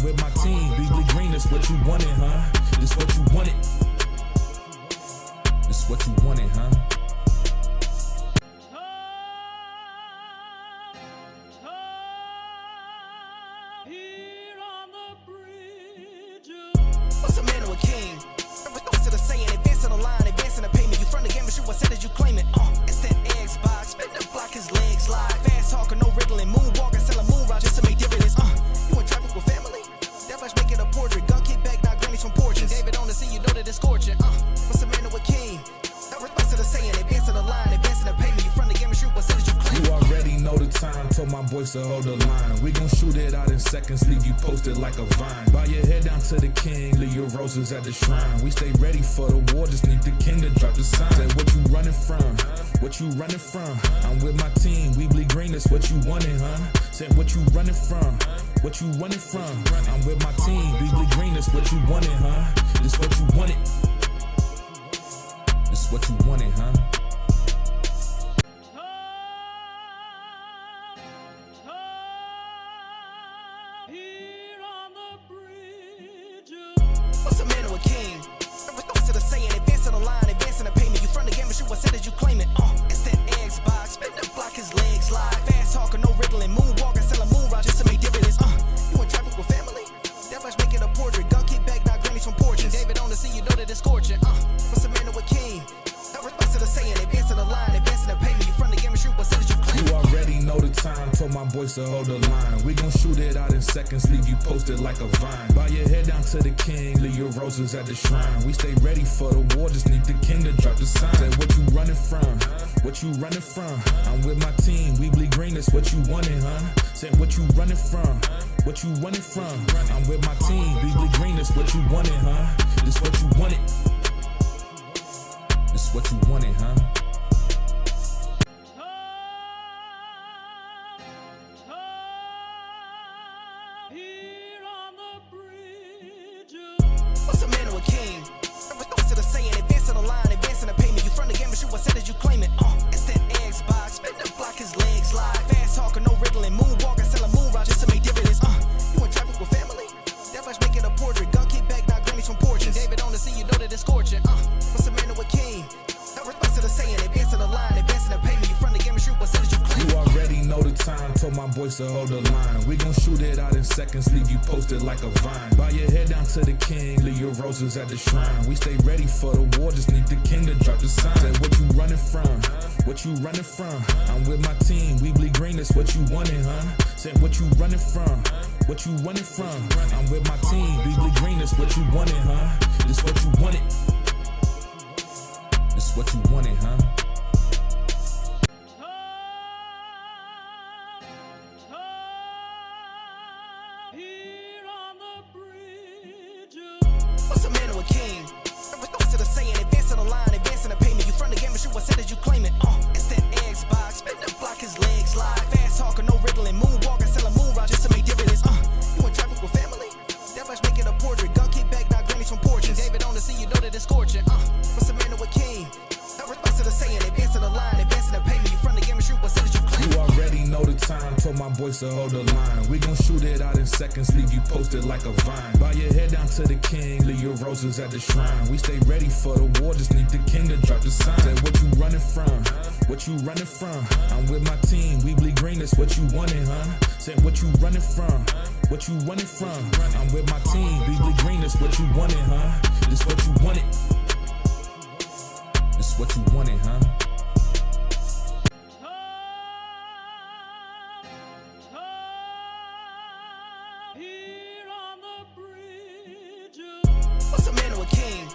with my team, we bleed green, that's what you wanted, huh? This what you wanted. This what you wanted, huh? What's a man or a king? What's the saying? Advancing the line, advancing the payment. You from the game, and shoot what said as you claim it. It's that Xbox, spin the block, his legs slide. Fast talking, no wriggling, moonwalking, selling moon rock just to make dividends. You in traffic with family? That flash making a portrait. Gun kick back, not grannies from porches. David on the sea, you know that it's scorching. What's a man or a king? What's the saying? Advancing the line, advancing the payment. You from the game, and shoot what said as you claim it. You already know the time, told my boys to hold the line. We gon' shoot it out in seconds, leave you posted like a vine. Bow your head down to the king, leave your roses at the shrine. We stay ready for the war, just need the king to drop the sign. Say what you running from, what you running from. I'm with my team, we bleed green, that's what you wanted, huh? Said what you running from, what you running from. I'm with my team, we bleed green, that's what you wanted, huh? This what you wanted. This what you wanted, huh? What's a man or a king? What's the saying? Advancing the line, advancing the payment. You from the game, and shoot what said as you claim it. It's that Xbox, spin the block, his legs slide. Fast talking, no wriggling, moonwalking, selling moon rock just to make dividends. You in traffic with family? That flash making a portrait. Gun kick back, not grannies from porches. David on the sea, you know that it's scorching. What's a man or a king? What's the saying? Advancing the line, advancing the payment. You from the game, and shoot what said as you claim it. You already know the time, told my boys to hold the line. We gon' shoot it out in seconds, leave you posted like a vine. Bow your head down to the king, leave your roses at the shrine. We stay ready for the war, just need the king to drop the sign. Say what you running from, what you running from. I'm with my team, we bleed green, that's what you wanted, huh? Say what you running from, what you running from. I'm with my team, we bleed green, that's what you wanted, huh? This what you wanted. This what you wanted, huh? What's a man or a king? What's the saying? Advancing the line, advancing the payment. You from the game, and shoot what said as you claim it. It's that Xbox, spin the block, his legs slide. Fast talking, no wriggling, moonwalking, selling moon rock just to make dividends. You in traffic with family? That flash making a portrait. Gun kick back, not grannies from porches. David on the sea, you know that it's scorching. What's a man or a king? What's the saying? Advancing the line, advancing the payment. You from the game, and shoot what said as you claim it. You already know the time, told my boys to hold the line. We gon' shoot it out in seconds, leave you posted like a vine. Bow your head down to the king, leave your roses at the shrine. We stay ready for the war, just need the king to drop the sign. Say what you running from, what you running from. I'm with my team, we bleed green, that's what you wanted, huh? Said what you running from, what you running from. I'm with my team, we bleed green, that's what you wanted, huh? This what you wanted. This what you wanted, huh? What's a man or a king? What's the saying? Advancing the line, advancing the payment. You from the game, and shoot what said as you claim it. It's that Xbox, spin the block, his legs slide. Fast talking, no wriggling, moonwalking, selling moon rock just to make dividends. You in traffic with family? That flash making a portrait. Gun kick back, not grannies from porches. David on the sea, you know that it's scorching. What's a man or a king? What's the saying? Advancing the line, advancing the payment. You from the game, and shoot what said as you claim it. You already know the time, told my boys to hold the line. We gon' shoot it out in seconds, leave you posted like a vine. Bow your head down to the king, leave your roses at the shrine. We stay ready for the war, just need the king to drop the sign. Say what you running from, what you running from. I'm with my team, we bleed green, that's what you wanted, huh? Say what you running from, what you running from. I'm with my team, we bleed green, that's what you wanted, huh? This what you wanted. This what you wanted, huh? What's a man or a king?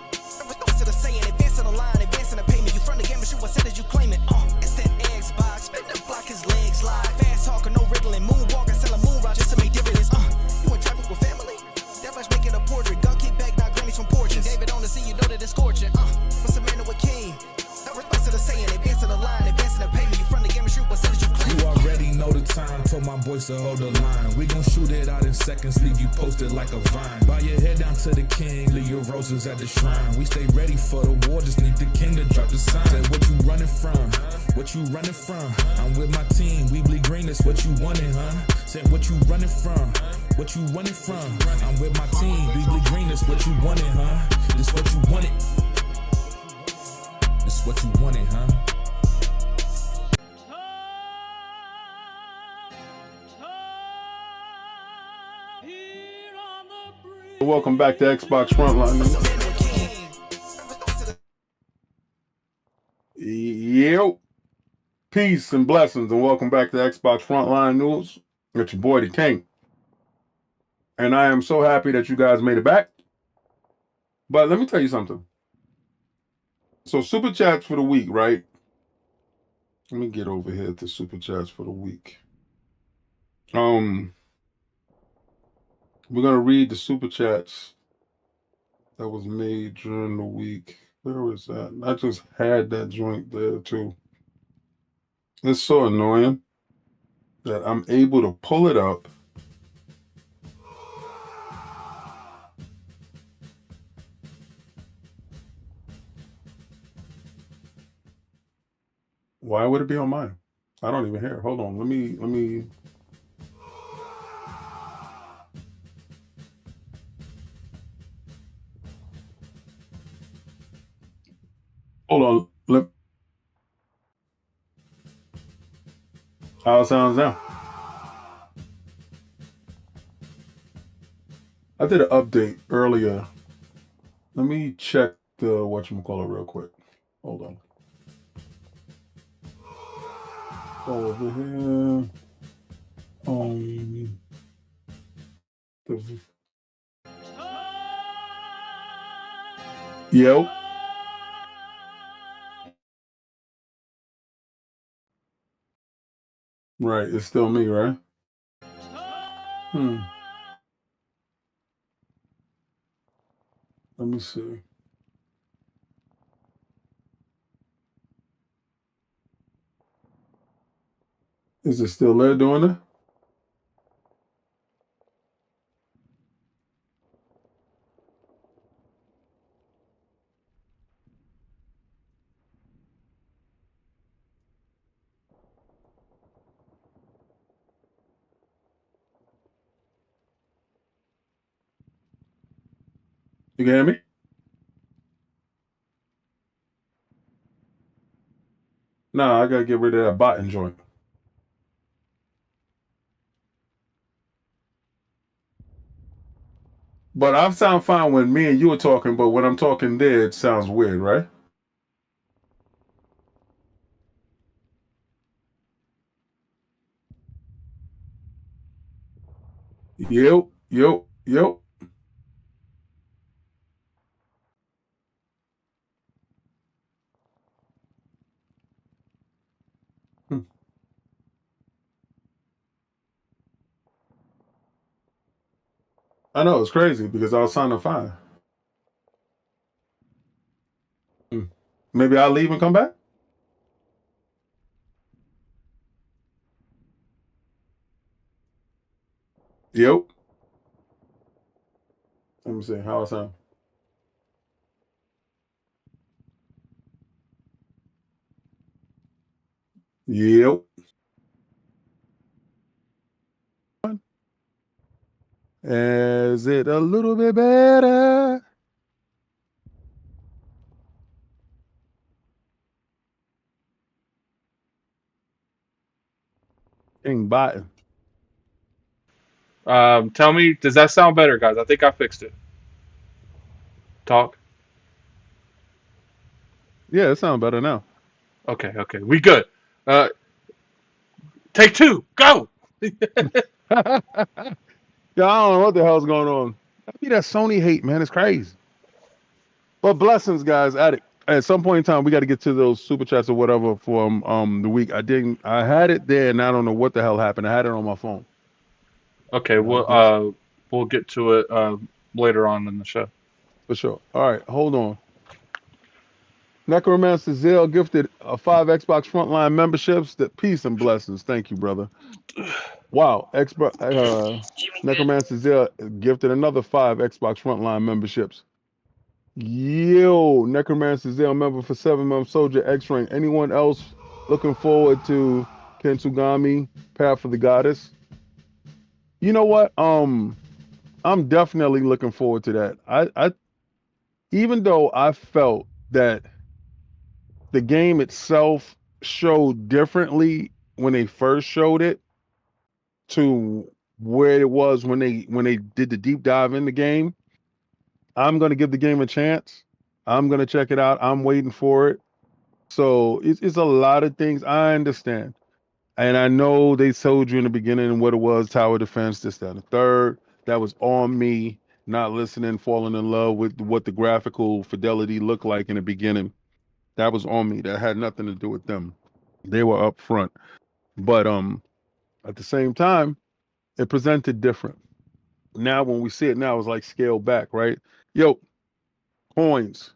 What's the saying? Advancing the line, advancing the payment. You from the game, and shoot what said as you claim it. It's that Xbox, spin the block, his legs slide. Fast talking, no wriggling, moonwalking, selling moon rock just to make dividends. You in traffic with family? That flash making a portrait. Gun kick back, not grannies from porches. David on the sea, you know that it's scorching. What's a man or a king? What's the saying? Advancing the line, advancing the payment. You from the game, and shoot what said as you claim it. You already know the time, told my boys to hold the line. We gon' shoot it out in seconds, leave you posted like a vine. Bow your head down to the king, leave your roses at the shrine. We stay ready for the war, just need the king to drop the sign. Say what you running from, what you running from. I'm with my team, we bleed green, that's what you wanted, huh? Said what you running from, What you running from? I'm with my team, Beasley Green, that's what you wanted, huh? This what you wanted. This what you wanted, huh? Welcome back to Xbox Frontline. Yo, peace and blessings, and welcome back to Xbox Frontline News. It's your boy, the King. And I am so happy that you guys made it back. But let me tell you something. So, Super Chats for the week, right? Let me get over here to Super Chats for the week. We're going to read the Super Chats that was made during the week. Where was that? I just had that joint there, too. It's so annoying that I'm able to pull it up. Why would it be on mine? I don't even hear it. Hold on. Let me. Hold on. How it sounds now. I did an update earlier. Let me check the whatchamacallit real quick. Hold on. Over here. Yo. Right, it's still me, right? Let me see. Is it still there doing it? You can hear me? Nah, I gotta get rid of that botting joint. But I sound fine when me and you are talking, but when I'm talking there, it sounds weird, right? Yep. I know, it's crazy because I was sounding fine. Maybe I'll leave and come back? Yep. Let me see how I sound. Yep. Is it a little bit better? King botting. Tell me, does that sound better, guys? I think I fixed it. Talk. Yeah, it sounds better now. Okay, we good. Take two, go. Yeah, I don't know what the hell's going on. That be that Sony hate, man. It's crazy. But blessings, guys. At some point in time, we got to get to those super chats or whatever for the week. I had it there, and I don't know what the hell happened. I had it on my phone. Okay, we'll get to it later on in the show. For sure. All right, hold on. Necromancer Zell gifted 5 Xbox Frontline memberships. Peace and blessings. Thank you, brother. Wow. Necromancer Zell gifted another 5 Xbox Frontline memberships. Yo, Necromancer Zell member for 7 months, Soldier X rank. Anyone else looking forward to Kensugami, Path of the Goddess? You know what? I'm definitely looking forward to that. I even though I felt that the game itself showed differently when they first showed it to where it was when they did the deep dive in the game. I'm gonna give the game a chance. I'm gonna check it out. I'm waiting for it. So it's a lot of things. I understand. And I know they told you in the beginning what it was, tower defense, this, that, and the third. That was on me, not listening, falling in love with what the graphical fidelity looked like in the beginning. That was on me. That had nothing to do with them. They were up front. But at the same time, it presented different. Now when we see it now, it's like scaled back, right? Yo, coins.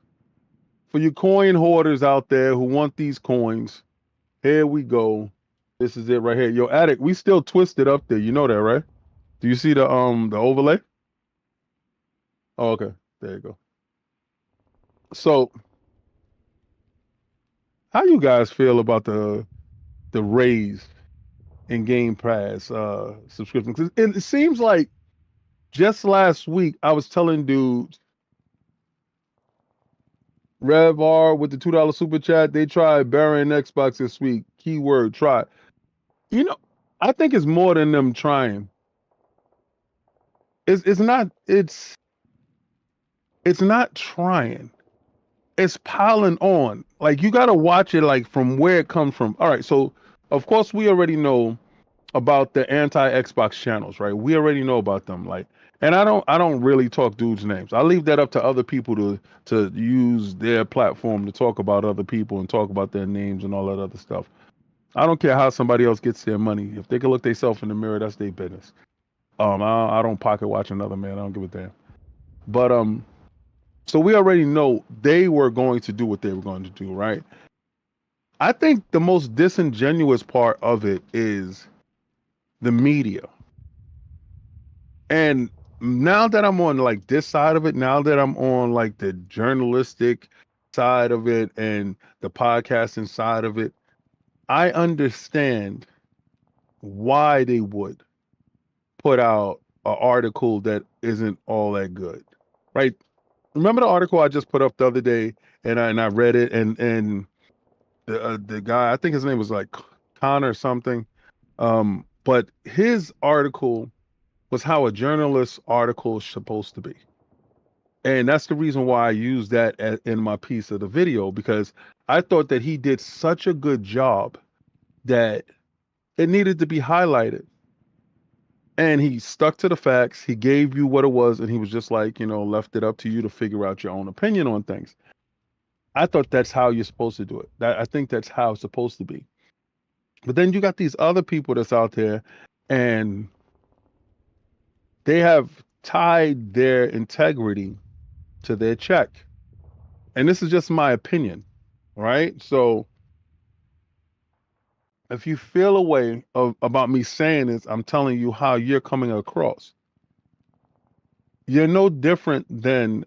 For you coin hoarders out there who want these coins, here we go. This is it right here. Yo, Addict, we still twisted up there. You know that, right? Do you see the overlay? Oh, okay. There you go. So how you guys feel about the raise in Game Pass subscription? 'Cause it seems like just last week I was telling dudes Rev R with the $2 super chat, they tried burying Xbox this week. Keyword try. You know, I think it's more than them trying. It's not it's not trying. It's piling on. Like you gotta watch it like from where it comes from. All right, so of course we already know about the anti-Xbox channels, right? We already know about them. Like, and I don't really talk dudes' names. I leave that up to other people to use their platform to talk about other people and talk about their names and all that other stuff. I don't care how somebody else gets their money. If they can look themselves in the mirror, that's their business. I don't pocket watch another man. I don't give a damn. But so we already know they were going to do what they were going to do, right? I think the most disingenuous part of it is the media. And now that I'm on like this side of it, now that I'm on like the journalistic side of it and the podcasting side of it, I understand why they would put out an article that isn't all that good, right? Remember the article I just put up the other day, and I read it, and the guy, I think his name was like Connor something, but his article was how a journalist article is supposed to be, and that's the reason why I used that in my piece of the video, because I thought that he did such a good job that it needed to be highlighted. And he stuck to the facts. He gave you what it was, and he was just like, left it up to you to figure out your own opinion on things. I thought that's how you're supposed to do it. I think that's how it's supposed to be. But then you got these other people that's out there, and they have tied their integrity to their check. And this is just my opinion, right? So if you feel a way about me saying this, I'm telling you how you're coming across. You're no different than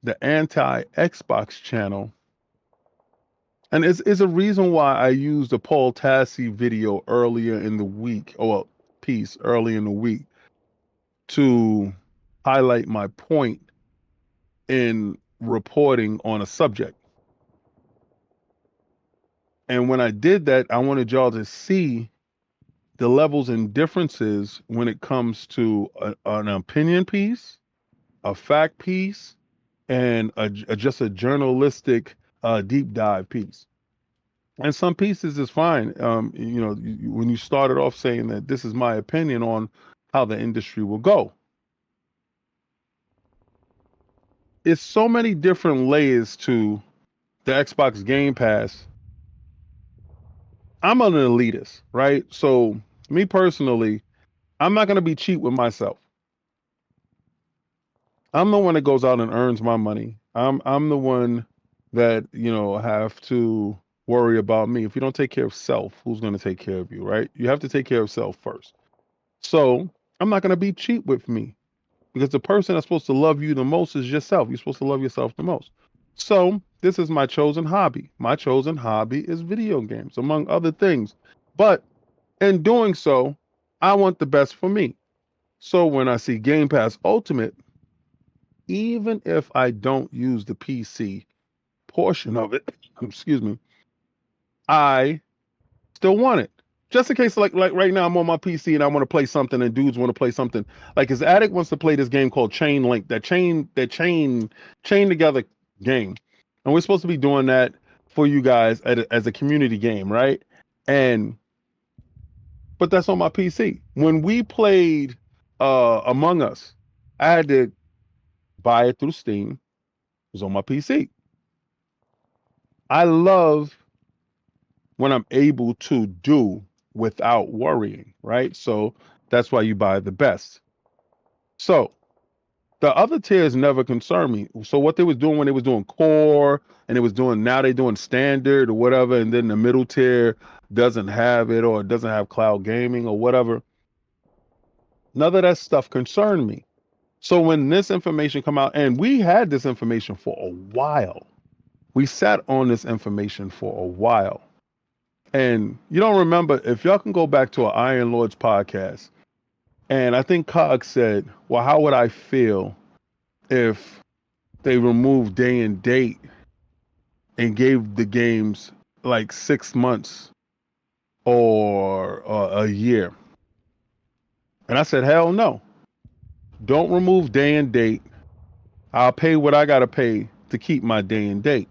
the anti-Xbox channel. And it's a reason why I used the Paul Tassi video earlier in the week, or piece early in the week, to highlight my point in reporting on a subject. And when I did that, I wanted y'all to see the levels and differences when it comes to an opinion piece, a fact piece, and just a journalistic deep dive piece. And some pieces is fine. When you started off saying that this is my opinion on how the industry will go. It's so many different layers to the Xbox Game Pass. I'm an elitist, right? So me personally, I'm not going to be cheap with myself. I'm the one that goes out and earns my money. I'm the one that, have to worry about me. If you don't take care of self, who's going to take care of you, right? You have to take care of self first. So I'm not going to be cheap with me, because the person that's supposed to love you the most is yourself. You're supposed to love yourself the most. So this is my chosen hobby. My chosen hobby is video games, among other things. But in doing so, I want the best for me. So when I see Game Pass Ultimate, even if I don't use the PC portion of it, excuse me, I still want it. Just in case, like right now, I'm on my PC and I want to play something, and dudes want to play something. Like his addict wants to play this game called Chain Link, that chain together game, and we're supposed to be doing that for you guys as a community game, right? And but that's on my PC. When we played Among Us, I had to buy it through Steam. It was on my PC. I love when I'm able to do without worrying, right? So that's why you buy the best. So the other tiers never concern me. So what they was doing when they was doing core and it was doing now they doing standard or whatever, and then the middle tier doesn't have it or it doesn't have cloud gaming or whatever. None of that stuff concerned me. So when this information come out, and we had this information for a while, we sat on this information for a while. And you don't remember, if y'all can go back to an Iron Lords podcast, and I think Cog said, well, how would I feel if they removed day and date and gave the games like 6 months or a year? And I said, hell no. Don't remove day and date. I'll pay what I got to pay to keep my day and date.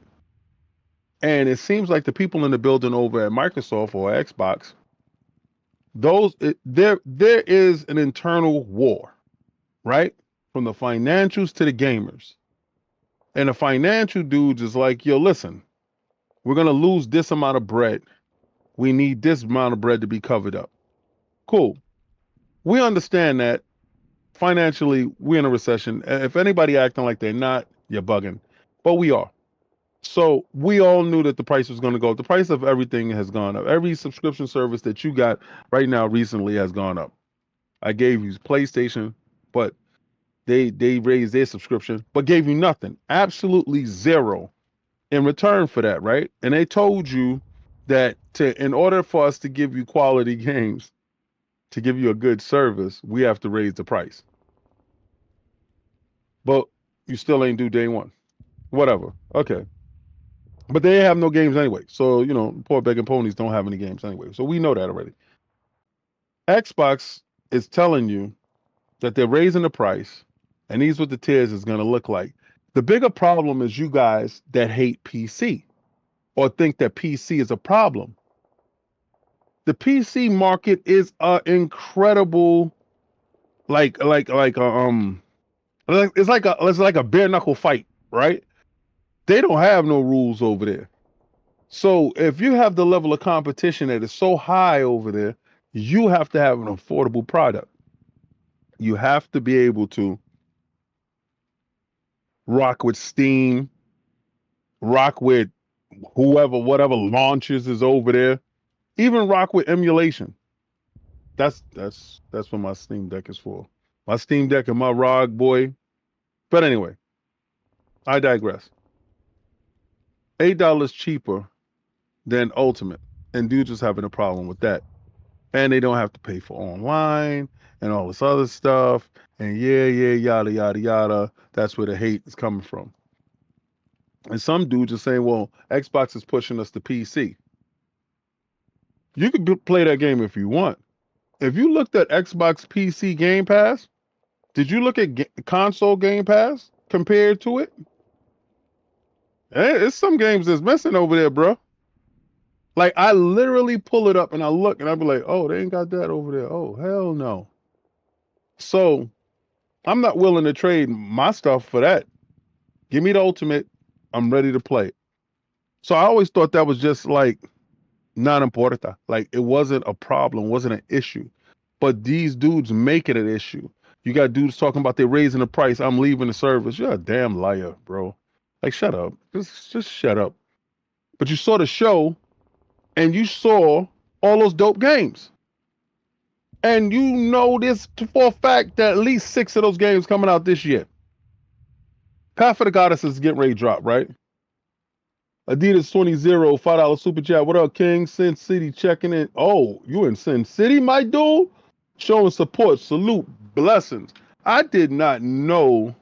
And it seems like the people in the building over at Microsoft or Xbox, there is an internal war, right? From the financials to the gamers. And the financial dudes is like, yo, listen, we're going to lose this amount of bread. We need this amount of bread to be covered up. Cool. We understand that financially we're in a recession. If anybody acting like they're not, you're bugging. But we are. So we all knew that the price was going to go up. The price of everything has gone up. Every subscription service that you got right now recently has gone up. I gave you PlayStation, but they raised their subscription, but gave you nothing. Absolutely zero in return for that, right? And they told you that in order for us to give you quality games, to give you a good service, we have to raise the price. But you still ain't do day one. Whatever. Okay. But they have no games anyway. So, you know, poor begging ponies don't have any games anyway. So we know that already. Xbox is telling you that they're raising the price, and these what the tiers is going to look like. The bigger problem is you guys that hate PC or think that PC is a problem. The PC market is incredible, it's like a bare knuckle fight, right? They don't have no rules over there. So if you have the level of competition that is so high over there, you have to have an affordable product. You have to be able to rock with Steam, rock with whatever launches is over there, even rock with emulation. That's what my Steam Deck is for. My Steam Deck and my ROG boy. But anyway, I digress. $8 cheaper than Ultimate, and dudes is having a problem with that. And they don't have to pay for online and all this other stuff. And yada, yada, yada. That's where the hate is coming from. And some dudes are saying, well, Xbox is pushing us to PC. You can play that game if you want. If you looked at Xbox PC Game Pass, did you look at console Game Pass compared to it? It's some games that's missing over there, bro. Like, I literally pull it up and I look and I be like, oh, they ain't got that over there. Oh, hell no. So I'm not willing to trade my stuff for that. Give me the Ultimate. I'm ready to play it. So I always thought that was just like non importa. Like, it wasn't a problem, wasn't an issue. But these dudes make it an issue. You got dudes talking about they're raising the price. I'm leaving the service. You're a damn liar, bro. Like, shut up. Just shut up. But you saw the show and you saw all those dope games. And you know this for a fact that at least 6 of those games coming out this year. Path of the Goddess is getting ready to drop, right? Adidas 20 $5 super chat. What up, King? Sin City checking in. Oh, you in Sin City, my dude? Showing support, salute, blessings. I did not know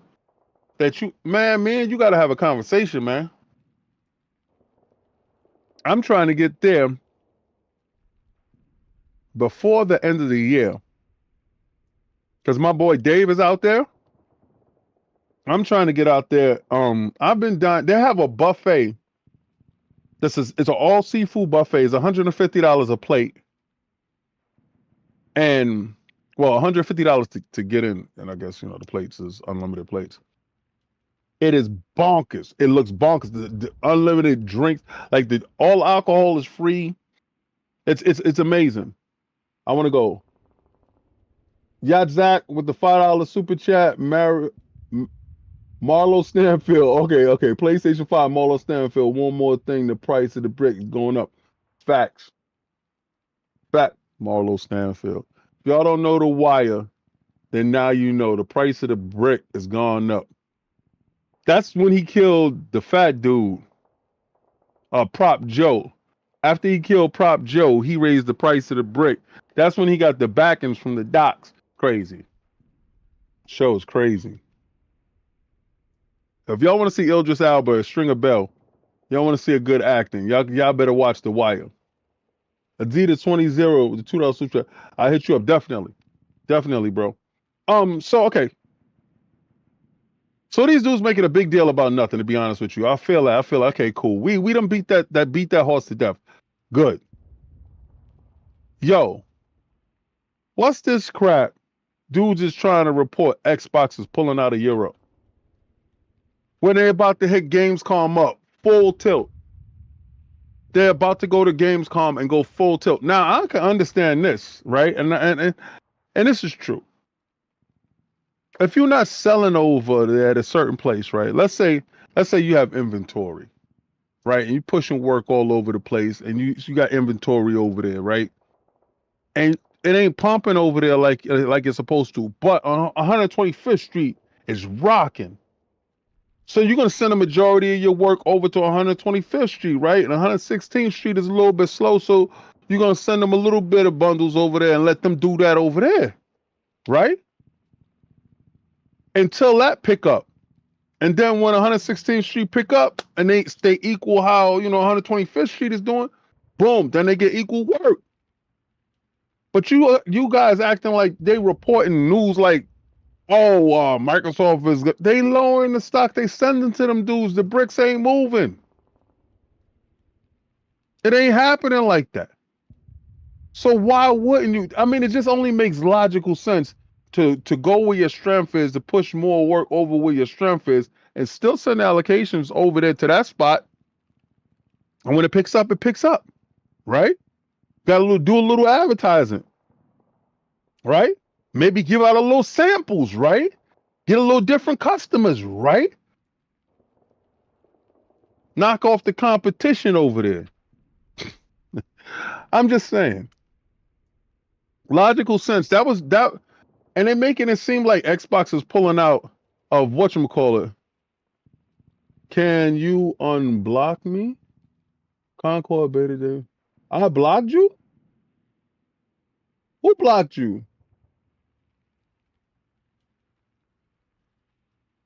that man, you got to have a conversation, man. I'm trying to get there before the end of the year. Because my boy Dave is out there. I'm trying to get out there. I've been done. They have a buffet. It's an all seafood buffet. It's $150 a plate. And well, $150 to get in. And I guess, the plates is unlimited plates. It is bonkers. It looks bonkers. The unlimited drinks, like all alcohol is free. It's amazing. I want to go. Yacht Zach with the $5 super chat. Marlo Stanfield. Okay. PlayStation 5, Marlo Stanfield. One more thing, the price of the brick is going up. Facts. Fact, Marlo Stanfield. If y'all don't know The Wire, then now you know the price of the brick has gone up. That's when he killed the fat dude, Prop Joe. After he killed Prop Joe, he raised the price of the brick. That's when he got the backings from the docs. Crazy. Show's crazy. If y'all want to see Idris Elba, Stringer Bell, y'all want to see a good acting, y'all better watch The Wire. Adidas 20 with the $2 super chat. I hit you up, definitely, bro. Okay. So these dudes making a big deal about nothing, to be honest with you. I feel okay, cool. We done beat that horse to death. Good. Yo, what's this crap? Dudes is trying to report Xbox is pulling out of Europe. When they're about to hit Gamescom up, full tilt. They're about to go to Gamescom and go full tilt. Now I can understand this, right? And this is true. If you're not selling over there at a certain place, right? Let's say you have inventory, right? And you're pushing work all over the place, and you got inventory over there, right? And it ain't pumping over there like it's supposed to. But on 125th Street is rocking. So you're gonna send a majority of your work over to 125th Street, right? And 116th Street is a little bit slow, so you're gonna send them a little bit of bundles over there and let them do that over there, right? Until that pick up. And then when 116th Street pick up and they equal how, 125th Street is doing, boom, then they get equal work. But you guys acting like they reporting news like, Microsoft is, they lowering the stock, they sending to them dudes, the bricks ain't moving. It ain't happening like that. So why wouldn't you? I mean, it just only makes logical sense to go where your strength is, to push more work over where your strength is, and still send allocations over there to that spot. And when it picks up, right? Got to do a little advertising, right? Maybe give out a little samples, right? Get a little different customers, right? Knock off the competition over there. I'm just saying. Logical sense. That. And they're making it seem like Xbox is pulling out of whatchamacallit. Can you unblock me? Concord Beta Day. I blocked you? Who blocked you?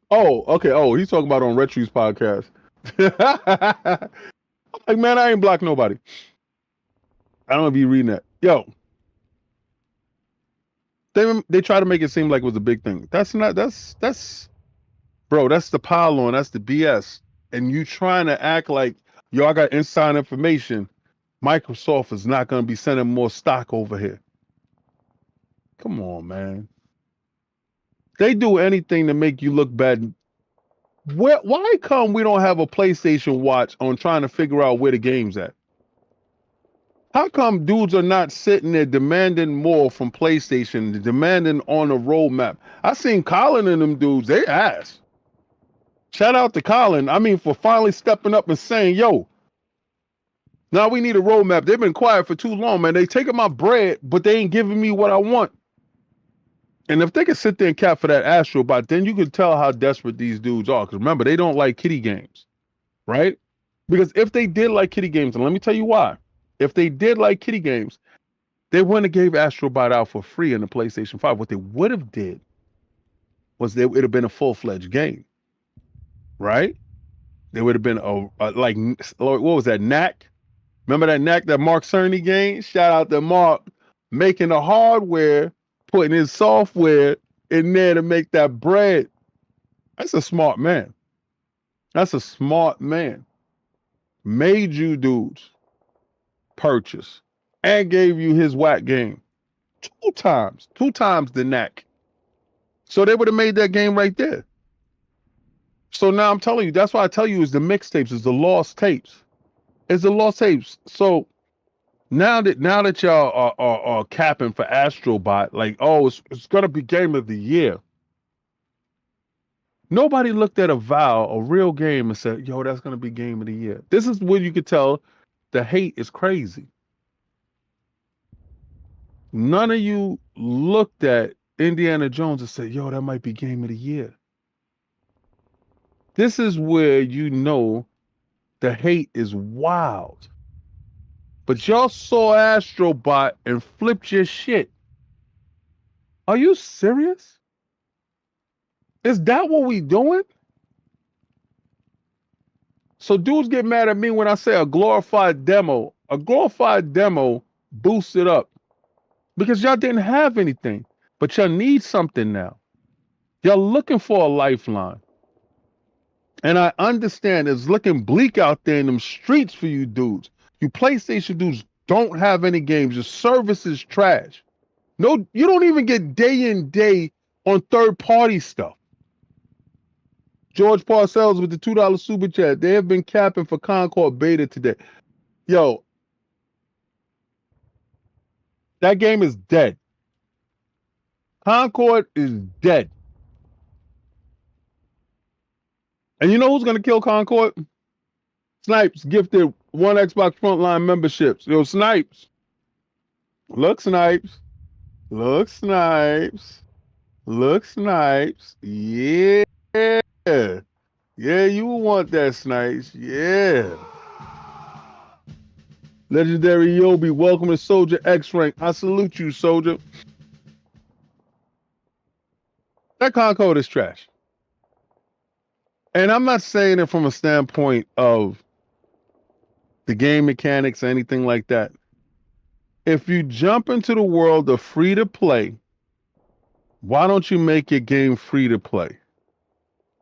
Oh, okay. Oh, he's talking about on Retree's podcast. Like, man, I ain't blocked nobody. I don't know if you reading that. Yo. They try to make it seem like it was a big thing. That's bro, that's the pile on, that's the BS. And you trying to act like, I got inside information. Microsoft is not going to be sending more stock over here. Come on, man. They do anything to make you look bad. Why come we don't have a PlayStation watch on trying to figure out where the game's at? How come dudes are not sitting there demanding more from PlayStation, demanding on a roadmap? I seen Colin and them dudes, they ass. Shout out to Colin. I mean, for finally stepping up and saying, yo, now we need a roadmap. They've been quiet for too long, man. They taking my bread, but they ain't giving me what I want. And if they can sit there and cap for that Astrobot, then you can tell how desperate these dudes are. Because remember, they don't like kiddie games, right? Because if they did like kiddie games, and let me tell you why. If they did like kiddie games, They wouldn't have gave Astrobot out for free in the PlayStation 5. What they would have did was it would have been a full-fledged game, right? There would have been like, what was that, Knack? Remember that Knack, that Mark Cerny game? Shout out to Mark, making the hardware, putting his software in there to make that bread. That's a smart man. That's a smart man. Made you dudes purchase and gave you his whack game. Two times the Knack. So they would have made that game right there. So now I'm telling you, that's why I tell you is the mixtapes, is the lost tapes. It's the lost tapes. So now that y'all are capping for Astrobot, like, oh, it's gonna be game of the year. Nobody looked at a real game, and said, yo, that's gonna be game of the year. This is where you could tell the hate is crazy. None of you looked at Indiana Jones and said, yo, that might be game of the year. This is where you know the hate is wild. But y'all saw Astrobot and flipped your shit. Are you serious? Is that what we doing? So dudes get mad at me when I say a glorified demo. A glorified demo boosts it up. Because y'all didn't have anything. But y'all need something now. Y'all looking for a lifeline. And I understand it's looking bleak out there in them streets for you dudes. You PlayStation dudes don't have any games. Your service is trash. No, you don't even get day in day on third-party stuff. George Parcells with the $2 super chat. They have been capping for Concord beta today. Yo, that game is dead. Concord is dead. And you know who's going to kill Concord? Snipes gifted 1 Xbox Frontline memberships. Yo, Snipes. Look, Snipes. Look, Snipes. Look, Snipes. Yeah. Yeah, you want that, Snipes. Yeah. Legendary Yobi, welcome to Soldier X Rank. I salute you, Soldier. That Concord is trash. And I'm not saying it from a standpoint of the game mechanics or anything like that. If you jump into the world of free to play, why don't you make your game free to play?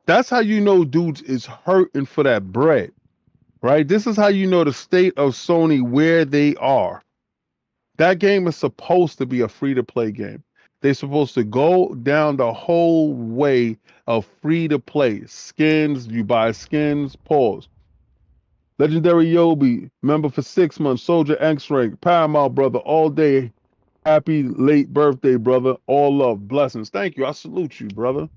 That's how you know dudes is hurting for that bread, right? This is how you know the state of Sony, where they are. That game is supposed to be a free to play game. They're supposed to go down the whole way of free to play. Skins, you buy skins, pause. Legendary Yobi, member for 6 months, Soldier X Rank, Paramount brother, all day. Happy late birthday, brother. All love, blessings. Thank you. I salute you, brother.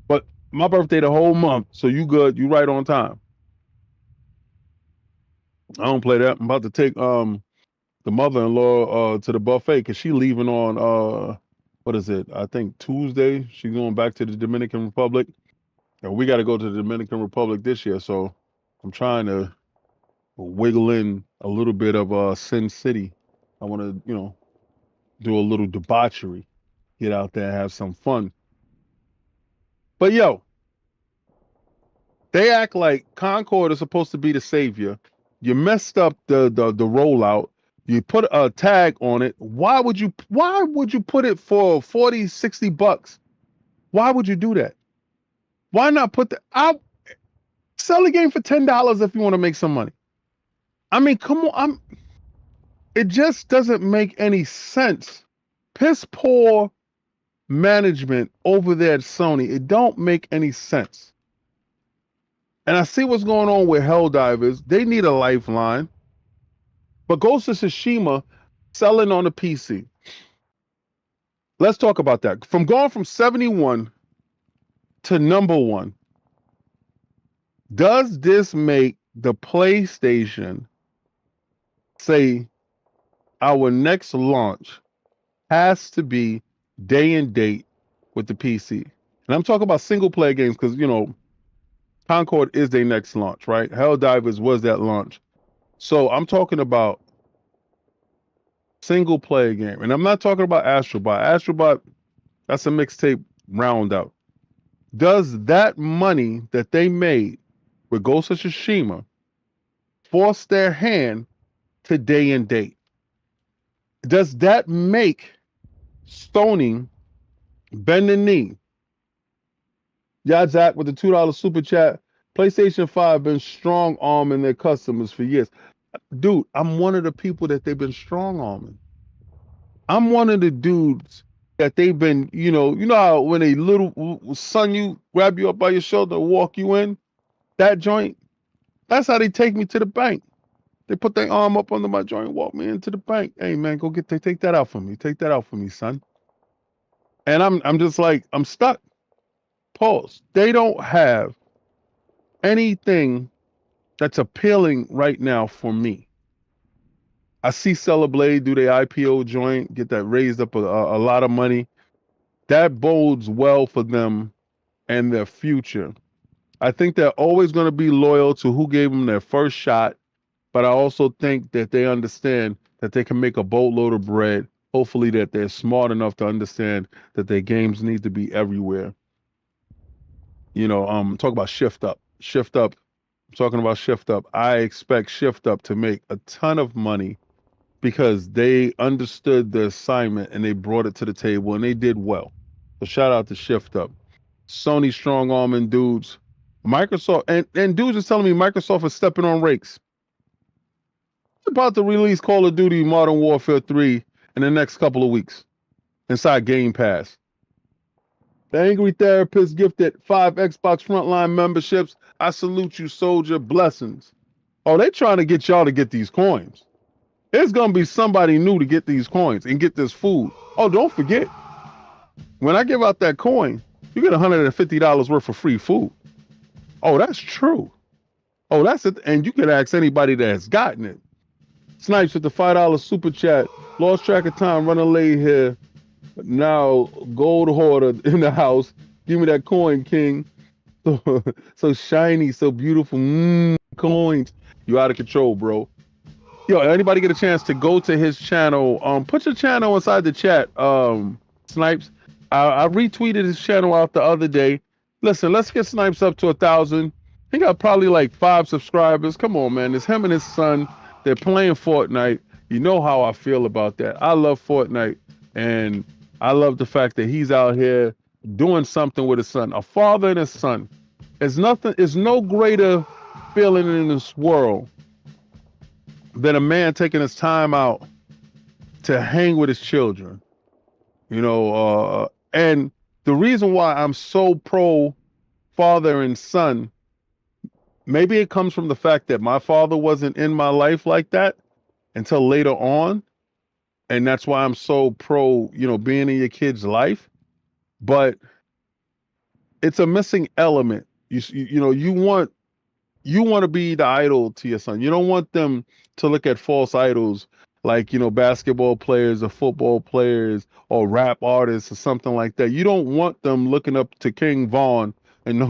But my birthday the whole month, so you good. You right on time. I don't play that. I'm about to take the mother-in-law to the buffet because she leaving on what is it? I think Tuesday. She's going back to the Dominican Republic. And we got to go to the Dominican Republic this year, so I'm trying to wiggle in a little bit of Sin City. I want to, do a little debauchery, get out there and have some fun. But yo, they act like Concord is supposed to be the savior. You messed up the rollout. You put a tag on it. Why would you put it for 40, 60 bucks? Why would you do that? Why not put out sell the game for $10 if you want to make some money? I mean, come on. It just doesn't make any sense. Piss poor management over there at Sony. It don't make any sense. And I see what's going on with Helldivers. They need a lifeline. But Ghost of Tsushima selling on the PC. Let's talk about that. Going from 71 to number 1. Does this make the PlayStation say our next launch has to be day and date with the PC? And I'm talking about single player games because, Concord is their next launch, right? Helldivers was that launch. So I'm talking about single player game. And I'm not talking about Astrobot. Astrobot, that's a mixtape roundout. Does that money that they made with Ghost of Tsushima force their hand to day and date? Does that make Sony bend the knee? Yadzak with the $2 super chat. PlayStation 5 been strong arming their customers for years. Dude, I'm one of the people that they've been strong arming. I'm one of the dudes that they've been, you know how when a little son you grab you up by your shoulder, walk you in, that joint, that's how they take me to the bank. They put their arm up under my joint, walk me into the bank. Hey man, go take that out for me. Take that out for me, son. And I'm just like, I'm stuck. Pause. They don't have anything that's appealing right now for me. I see Celeblade do their IPO joint, get that raised up a lot of money. That bodes well for them and their future. I think they're always going to be loyal to who gave them their first shot, but I also think that they understand that they can make a boatload of bread. Hopefully that they're smart enough to understand that their games need to be everywhere. Talk about Shift Up. Shift Up. I'm talking about Shift Up. I expect Shift Up to make a ton of money because they understood the assignment and they brought it to the table and they did well. So shout out to Shift Up. Sony strong arming dudes. Microsoft and dudes are telling me Microsoft is stepping on rakes. They're about to release Call of Duty Modern Warfare 3 in the next couple of weeks inside Game Pass. The Angry Therapist gifted 5 Xbox Frontline memberships. I salute you, soldier. Blessings. Oh, they trying to get y'all to get these coins. There's going to be somebody new to get these coins and get this food. Oh, don't forget, when I give out that coin, you get $150 worth of free food. Oh, that's true. Oh, that's it. And you can ask anybody that has gotten it. Snipes with the $5 super chat. Lost track of time, running late here. Now, gold hoarder in the house. Give me that coin, king. So shiny, so beautiful. Coins. You out of control, bro. Yo, anybody get a chance to go to his channel? Put your channel inside the chat, Snipes. I retweeted his channel out the other day. Listen, let's get Snipes up to 1,000. He got probably like 5 subscribers. Come on, man. It's him and his son. They're playing Fortnite. You know how I feel about that. I love Fortnite, and I love the fact that he's out here doing something with his son. A father and a son. There's no greater feeling in this world than a man taking his time out to hang with his children. And the reason why I'm so pro father and son, maybe it comes from the fact that my father wasn't in my life like that until later on. And that's why I'm so pro, being in your kid's life. But it's a missing element. You want to be the idol to your son. You don't want them to look at false idols like, basketball players or football players or rap artists or something like that. You don't want them looking up to King Von. And no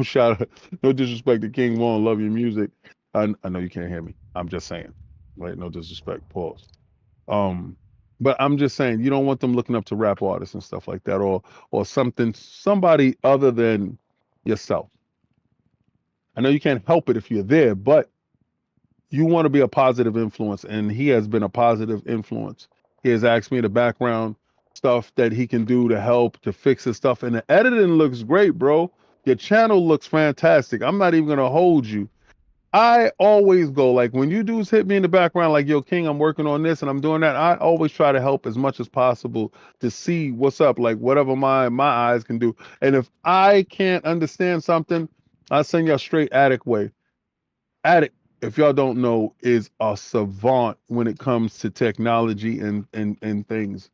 disrespect to King Von, love your music. I know you can't hear me. I'm just saying, right? No disrespect, pause. But I'm just saying, you don't want them looking up to rap artists and stuff like that, or somebody other than yourself. I know you can't help it if you're there, but you want to be a positive influence, and he has been a positive influence. He has asked me the background stuff that he can do to help to fix his stuff, and the editing looks great, bro. Your channel looks fantastic. I'm not even gonna hold you. I always go, like, when you dudes hit me in the background, like, yo, King, I'm working on this and I'm doing that, I always try to help as much as possible to see what's up, like whatever my eyes can do. And if I can't understand something, I send y'all straight Attic way. Attic, if y'all don't know, is a savant when it comes to technology and things.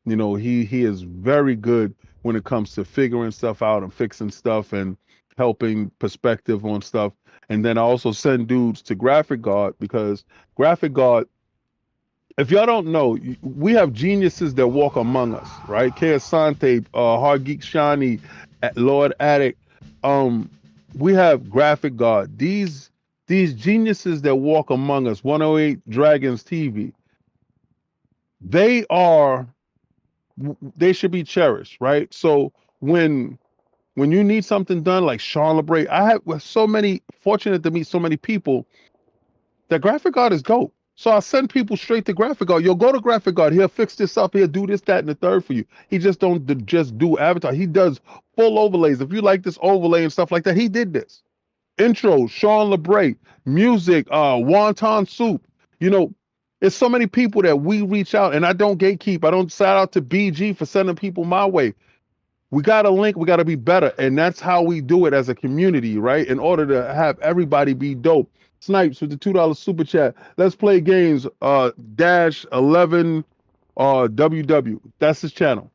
He is very good when it comes to figuring stuff out and fixing stuff and helping perspective on stuff. And then I also send dudes to Graphic Guard, because Graphic Guard, if y'all don't know, we have geniuses that walk among us, right? K. Asante, Hard Geek Shani, Lord Attic. We have Graphic Guard. These geniuses that walk among us, 108 Dragons TV. They should be cherished, right? So when you need something done like Sean LeBray, was fortunate to meet so many people that graphic art is dope. So I send people straight to graphic art. Yo, go to graphic art. He'll fix this up. He'll do this, that, and the third for you. He just don't just do avatar. He does full overlays. If you like this overlay and stuff like that, he did this. Intro, Sean LeBray, music, wonton soup. You know, it's so many people that we reach out, and I don't gatekeep. I don't shout out to BG for sending people my way. We got to link. We got to be better, and that's how we do it as a community, right? In order to have everybody be dope. Snipes with the $2 super chat. Let's play games. -11 WW. That's his channel.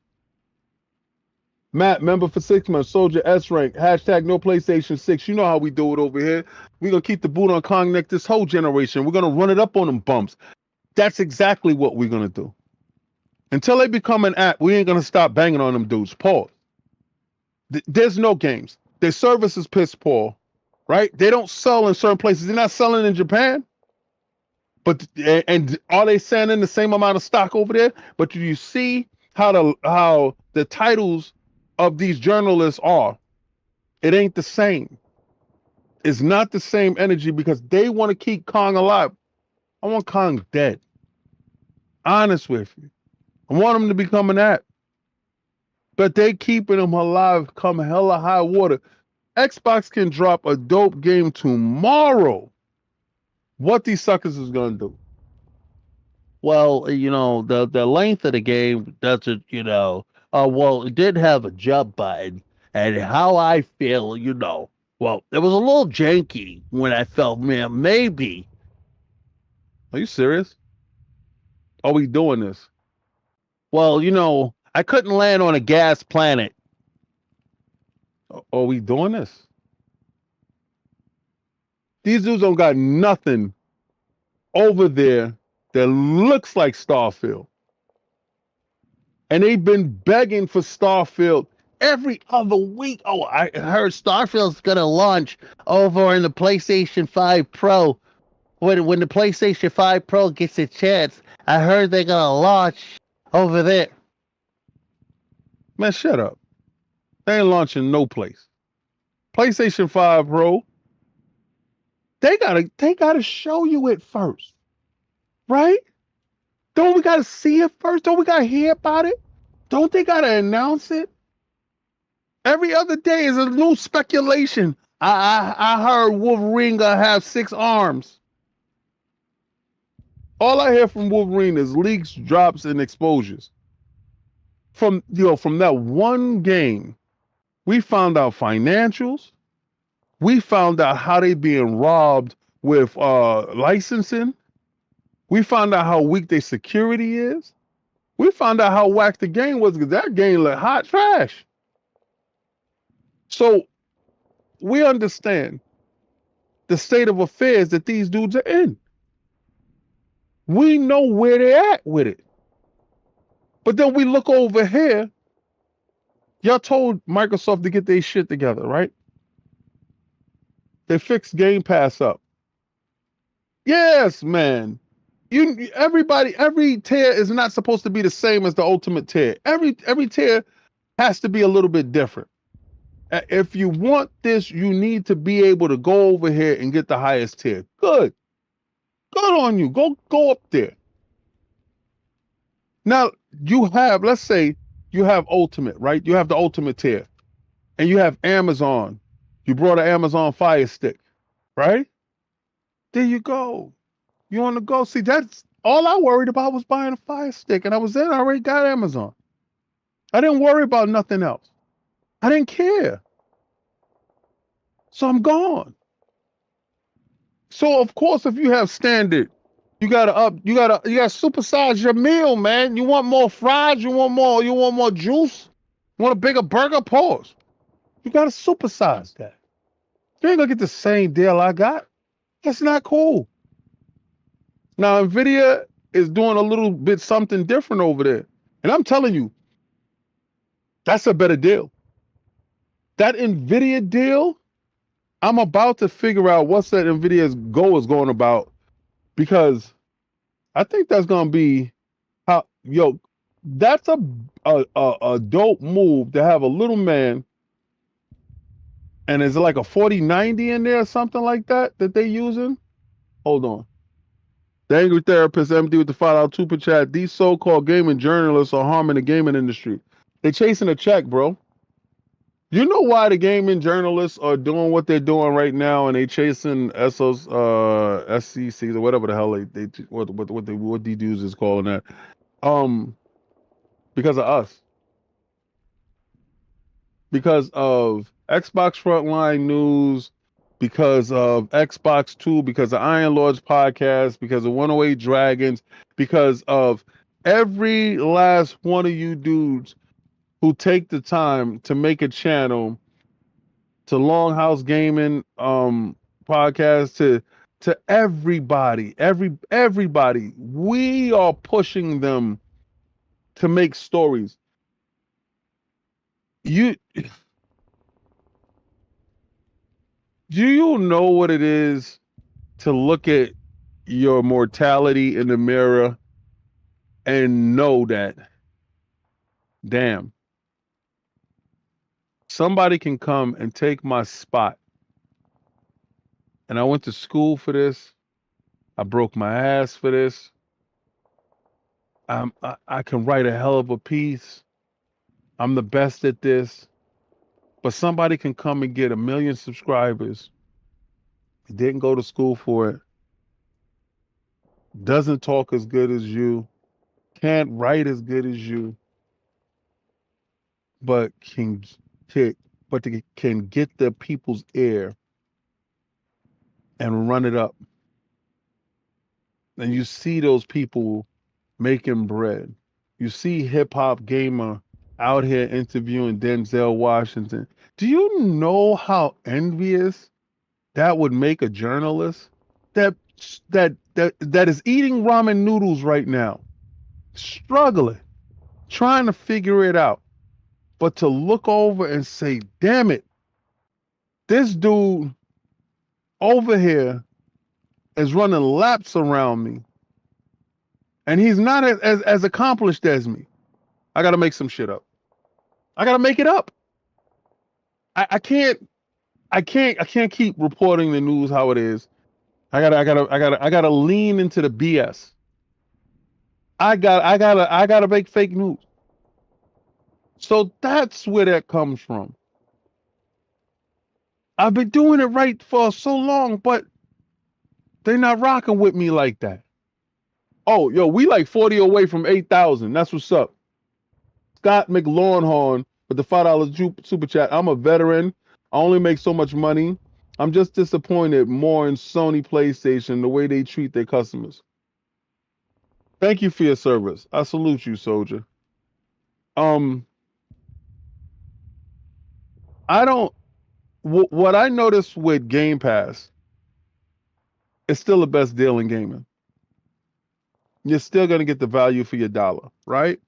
Matt, member for 6 months. Soldier S rank. Hashtag no PlayStation 6. You know how we do it over here. We're gonna keep the boot on Kong neck this whole generation. We're gonna run it up on them bumps. That's exactly what we're gonna do. Until they become an app, we ain't gonna stop banging on them dudes. Pause. There's no games. Their service is piss poor. Right? They don't sell in certain places. They're not selling in Japan. But and are they sending the same amount of stock over there? But do you see how the titles of these journalists are? It ain't the same. It's not the same energy because they want to keep Kong alive. I want Kong dead. Honest with you. I want him to become an app. But they keeping him alive come hella high water. Xbox can drop a dope game tomorrow. What these suckers is gonna do? Well, you know, the length of the game doesn't, you know, well, it did have a jump button, and how I feel, you know, well, it was a little janky when I felt, man, maybe. Are you serious? Are we doing this? Well, you know, I couldn't land on a gas planet. Are we doing this? These dudes don't got nothing over there that looks like Starfield. And they've been begging for Starfield every other week. Oh, I heard Starfield's going to launch over in the PlayStation 5 Pro. When the PlayStation 5 Pro gets a chance, I heard they're going to launch over there. Man, shut up. They ain't launching no place. PlayStation 5 Pro, they gotta show you it first. Right? Don't we gotta see it first? Don't we gotta hear about it? Don't they gotta announce it? Every other day is a new speculation. I heard Wolverine gonna have 6 arms. All I hear from Wolverine is leaks, drops, and exposures. From that one game, we found out financials. We found out how they being robbed with licensing. We found out how weak their security is. We found out how whack the game was because that game looked hot trash. So we understand the state of affairs that these dudes are in. We know where they're at with it. But then we look over here. Y'all told Microsoft to get their shit together, right? They fixed Game Pass up. Yes, man. Every tier is not supposed to be the same as the ultimate tier. Every tier has to be a little bit different. If you want this, you need to be able to go over here and get the highest tier. Good on you. Go up there. Now you have, let's say you have ultimate, right? You have the ultimate tier, and you have Amazon. You brought an Amazon Fire Stick, right? There you go. You on the go. See, that's all I worried about was buying a Fire Stick, and I already got Amazon. I didn't worry about nothing else. I didn't care. So I'm gone. So of course, if you have standard, you gotta supersize your meal, man. You want more fries, you want more juice, you want a bigger burger, pause. You gotta supersize that. You ain't gonna get the same deal I got. That's not cool. Now Nvidia is doing a little bit something different over there. And I'm telling you, that's a better deal. That Nvidia deal, I'm about to figure out what's that Nvidia's goal is going about, because I think that's going to be How that's a dope move to have a little man, and is it like a 4090 in there or something like that they using? Hold on. The Angry Therapist MD with the $5 super chat. These so-called gaming journalists are harming the gaming industry. They chasing a check, bro. You know why the gaming journalists are doing what they're doing right now, and they chasing SCCs or whatever the hell what these dudes is calling that? Because of us. Because of Xbox Frontline News, because of Xbox 2, because of Iron Lords podcast, because of 108 Dragons, because of every last one of you dudes who take the time to make a channel, to Longhouse Gaming podcast, to everybody, everybody. We are pushing them to make stories. Do you know what it is to look at your mortality in the mirror and know that, damn, somebody can come and take my spot? And I went to school for this. I broke my ass for this. I can write a hell of a piece. I'm the best at this. But somebody can come and get 1 million subscribers, didn't go to school for it, doesn't talk as good as you, can't write as good as you, but can get the people's ear and run it up. And you see those people making bread. You see Hip Hop Gamer out here interviewing Denzel Washington. Do you know how envious that would make a journalist that is eating ramen noodles right now, struggling, trying to figure it out, but to look over and say, damn it, this dude over here is running laps around me, and he's not as accomplished as me. I got to make some shit up. I got to make it up. I can't keep reporting the news how it is. I gotta lean into the BS. I gotta make fake news. So that's where that comes from. I've been doing it right for so long, but they're not rocking with me like that. Oh, yo, we like 40 away from 8,000. That's what's up. Scott McLawnhorn with the $5 super chat. I'm a veteran. I only make so much money. I'm just disappointed more in Sony PlayStation, the way they treat their customers. Thank you for your service. I salute you, soldier. What I noticed with Game Pass, it's still the best deal in gaming. You're still going to get the value for your dollar, right?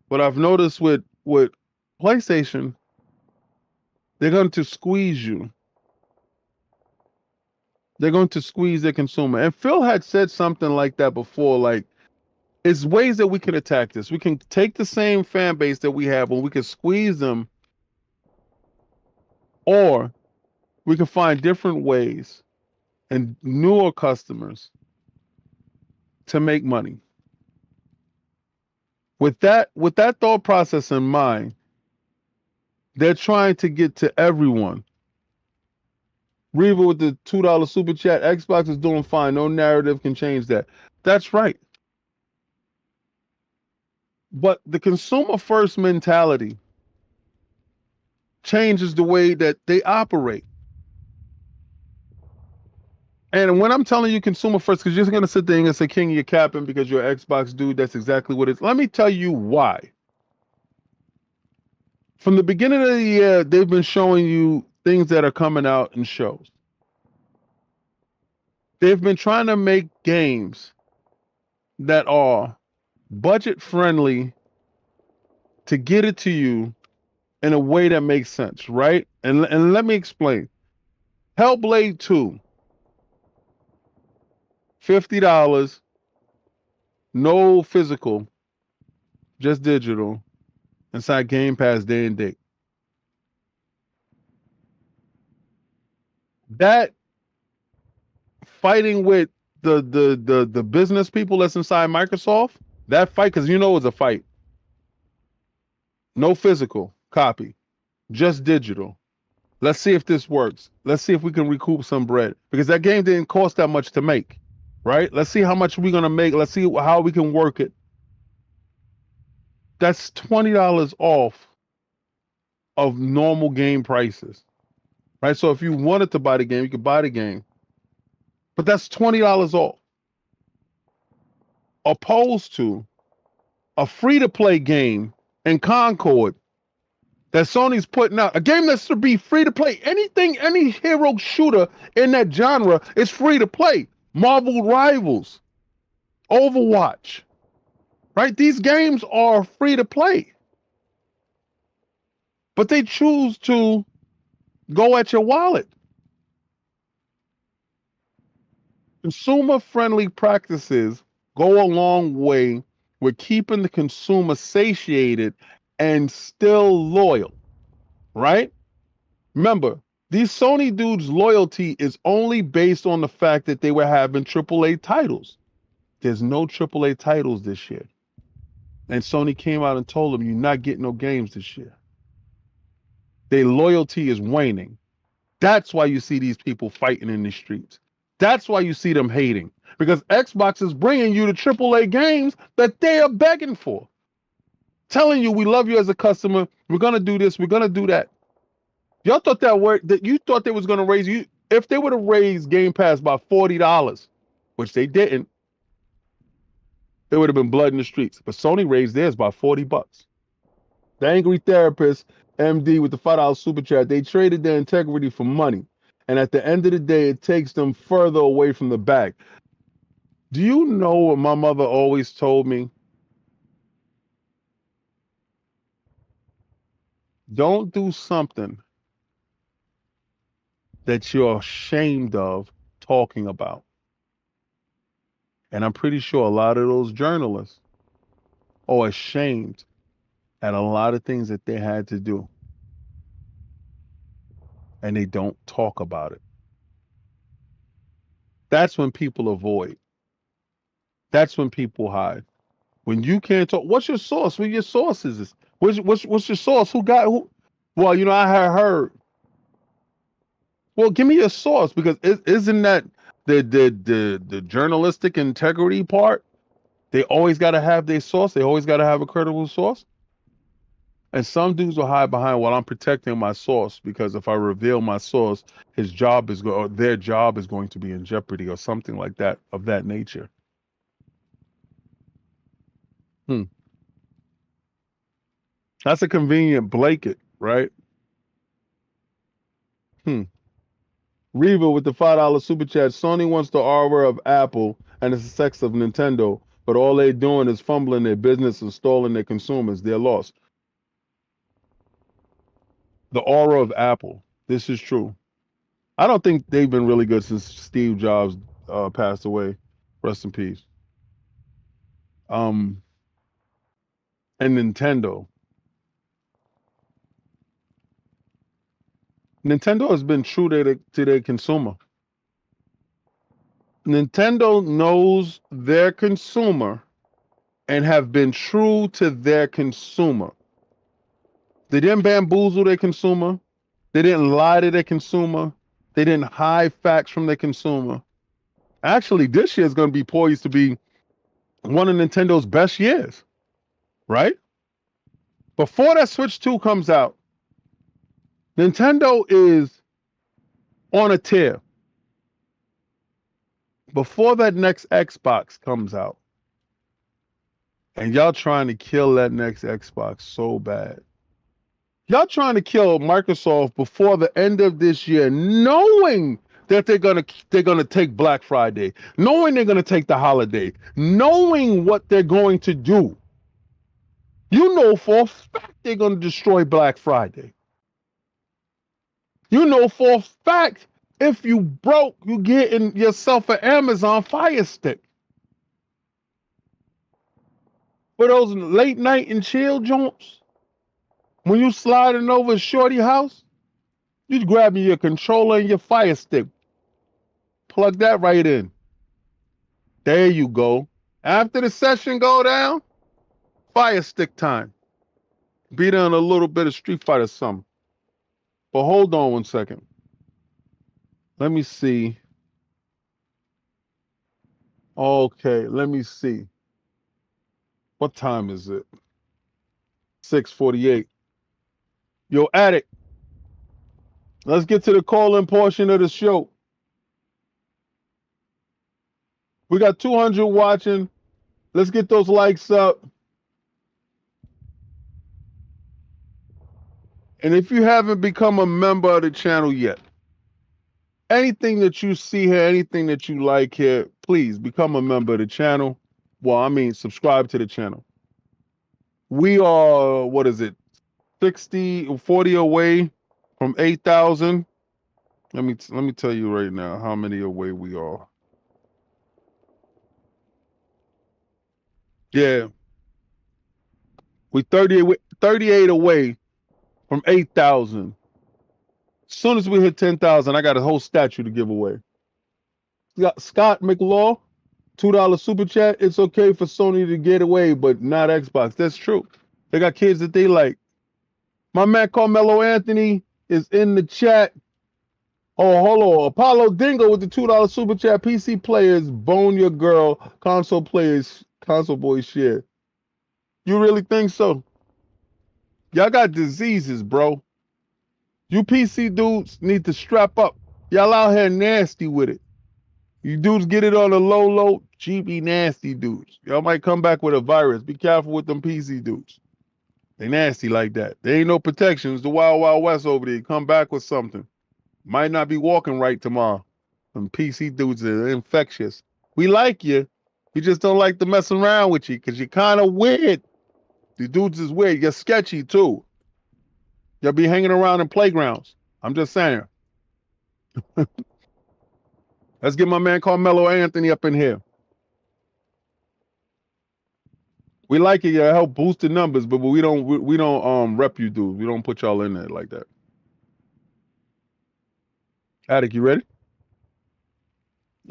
But I've noticed with PlayStation, they're going to squeeze you. They're going to squeeze their consumer. And Phil had said something like that before, like, it's ways that we can attack this. We can take the same fan base that we have and we can squeeze them, or we can find different ways and newer customers to make money. With that thought process in mind, they're trying to get to everyone. Reva with the $2 super chat. Xbox is doing fine. No narrative can change that. That's right. But the consumer first mentality changes the way that they operate. And when I'm telling you consumer first, because you're going to sit there and say, King, you're capping because you're an Xbox dude. That's exactly what it is. Let me tell you why. From the beginning of the year, they've been showing you things that are coming out in shows. They've been trying to make games that are budget friendly to get it to you in a way that makes sense, right? And let me explain. Hellblade 2, $50. no physical, just digital, inside Game Pass day and date. That fighting with the business people that's inside Microsoft, that fight, because you know it's a fight. No physical copy, just digital. Let's see if this works. Let's see if we can recoup some bread, because that game didn't cost that much to make, right? Let's see how much we're gonna make. Let's see how we can work it. That's $20 off of normal game prices, right? So if you wanted to buy the game, you could buy the game, but that's $20 off, opposed to a free-to-play game in Concord that Sony's putting out, a game that's to be free to play. Anything, any hero shooter in that genre is free to play. Marvel Rivals, Overwatch, right? These games are free to play, but they choose to go at your wallet. Consumer-friendly practices go a long way with keeping the consumer satiated and still loyal, right? Remember, these Sony dudes' loyalty is only based on the fact that they were having AAA titles. There's no AAA titles this year. And Sony came out and told them, you're not getting no games this year. Their loyalty is waning. That's why you see these people fighting in the streets. That's why you see them hating. Because Xbox is bringing you the AAA games that they are begging for. Telling you, we love you as a customer. We're going to do this. We're going to do that. Y'all thought that you thought they was going to raise you. If they would have raised Game Pass by $40, which they didn't, there would have been blood in the streets. But Sony raised theirs by $40. The Angry Therapist, MD with the $5 super chat, they traded their integrity for money. And at the end of the day, it takes them further away from the bag. Do you know what my mother always told me? Don't do something that you're ashamed of talking about. And I'm pretty sure a lot of those journalists are ashamed at a lot of things that they had to do. And they don't talk about it. That's when people avoid. That's when people hide. When you can't talk, what's your source? What your sources is? What's your source? Who? Well, you know, I had heard. Well, give me your source, because isn't that the journalistic integrity part? They always got to have their source. They always got to have a credible source. And some dudes will hide behind, well, I'm protecting my source, because if I reveal my source, their job is going to be in jeopardy, or something like that, of that nature. That's a convenient blanket, right? Reva with the $5 super chat. Sony wants the aura of Apple and the sex of Nintendo, but all they're doing is fumbling their business and stalling their consumers. They're lost. The aura of Apple. This is true. I don't think they've been really good since Steve Jobs passed away. Rest in peace. And Nintendo. Nintendo has been true to their consumer. Nintendo knows their consumer and have been true to their consumer. They didn't bamboozle their consumer. They didn't lie to their consumer. They didn't hide facts from their consumer. Actually, this year is going to be poised to be one of Nintendo's best years, right? Before that Switch 2 comes out, Nintendo is on a tear. Before that next Xbox comes out, and y'all trying to kill that next Xbox so bad. Y'all trying to kill Microsoft before the end of this year, knowing that they're gonna take Black Friday, knowing they're gonna take the holiday, knowing what they're going to do. You know for a fact they're gonna destroy Black Friday. You know for a fact, if you broke, you getting yourself an Amazon Fire Stick. For those late night and chill joints, when you sliding over a shorty house, you grabbing your controller and your fire stick. Plug that right in. There you go. After the session go down, fire stick time. Beat on a little bit of Street Fighter something. But hold on 1 second. Let me see. Okay, let me see. What time is it? 6:48. Yo, Addict, let's get to the call-in portion of the show. We got 200 watching. Let's get those likes up. And if you haven't become a member of the channel yet, anything that you see here, anything that you like here, please become a member of the channel. Well, I mean, subscribe to the channel. We are, what is it, 40 away from 8,000. Let me tell you right now how many away we are. Yeah. We 38 away from 8,000. As soon as we hit 10,000, I got a whole statue to give away. Scott McLaw, $2 super chat. It's okay for Sony to get away, but not Xbox. That's true. They got kids that they like. My man Carmelo Anthony is in the chat. Oh, hold on. Apollo Dingo with the $2 super chat. PC players, bone your girl. Console players, console boys share. You really think so? Y'all got diseases, bro. You PC dudes need to strap up. Y'all out here nasty with it. You dudes get it on a low, GB nasty dudes. Y'all might come back with a virus. Be careful with them PC dudes. They nasty like that. There ain't no protection. It's the Wild Wild West over there. Come back with something. Might not be walking right tomorrow. Them PC dudes are infectious. We like you. We just don't like to mess around with you because you're kind of weird. The dudes is weird. You're sketchy too. You'll be hanging around in playgrounds. I'm just saying. Let's get my man Carmelo Anthony up in here. We like it. Yeah, help boost the numbers, but we don't rep you dudes. We don't put y'all in there like that. Attic, you ready?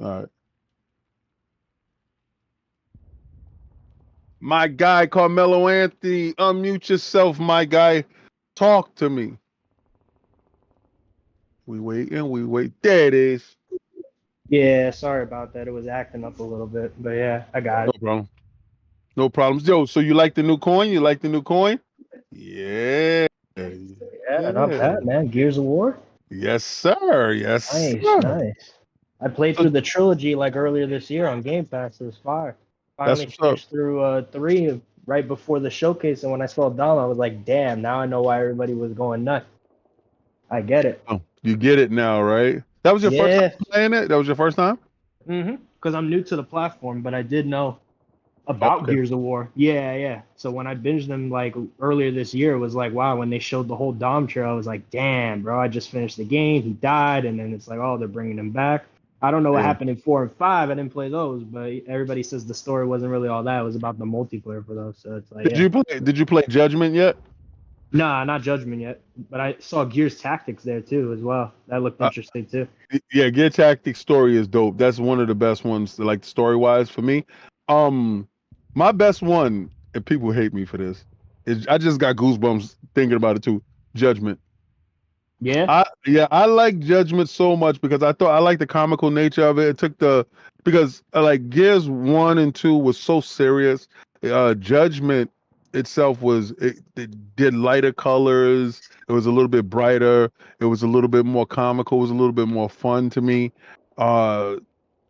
All right. My guy, Carmelo Anthony, unmute yourself, my guy. Talk to me. We wait. There it is. Yeah, sorry about that. It was acting up a little bit, but yeah, I got it. No problems. Yo, so you like the new coin? Yeah. Yeah, not bad, man. Gears of War. Yes, sir. Yes, Nice, sir. nice. I played through the trilogy like earlier this year on Game Pass. It was fire. Finally That's what's up. finished through 3 right before the showcase, and when I saw Dom, I was like, damn, now I know why everybody was going nuts. I get it. Oh, you get it now, right? That was your first Yeah. time playing it? That was your first time? Because I'm new to the platform, but I did know about Okay. Gears of War. Yeah. So when I binged them like earlier this year, it was like, wow, when they showed the whole Dom trail, I was like, damn, bro, I just finished the game. He died, and then it's like, oh, they're bringing him back. I don't know what happened in 4 and 5. I didn't play those, but everybody says the story wasn't really all that. It was about the multiplayer for those. So it's like, Did you play Judgment yet? Nah, not Judgment yet. But I saw Gears Tactics there too as well. That looked interesting too. Yeah, Gear Tactics story is dope. That's one of the best ones, like story wise for me. My best one, and people hate me for this, is I just got goosebumps thinking about it too. Judgment. Yeah. I like Judgment so much because I like the comical nature of it. It took because like Gears 1 and 2 was so serious. Judgment itself it did lighter colors. It was a little bit brighter. It was a little bit more comical. It was a little bit more fun to me.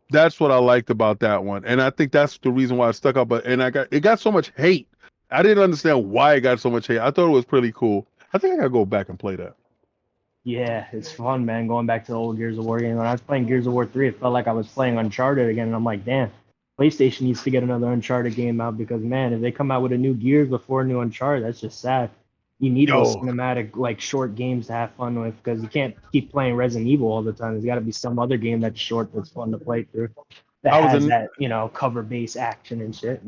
That's what I liked about that one, and I think that's the reason why I stuck up. And it got so much hate. I didn't understand why it got so much hate. I thought it was pretty cool. I think I gotta go back and play that. Yeah, it's fun, man. Going back to the old Gears of War game. When I was playing Gears of War 3, it felt like I was playing Uncharted again. And I'm like, damn, PlayStation needs to get another Uncharted game out because, man, if they come out with a new Gears before a new Uncharted, that's just sad. You need those cinematic, like, short games to have fun with because you can't keep playing Resident Evil all the time. There's got to be some other game that's short that's fun to play through that has that, cover-based action and shit,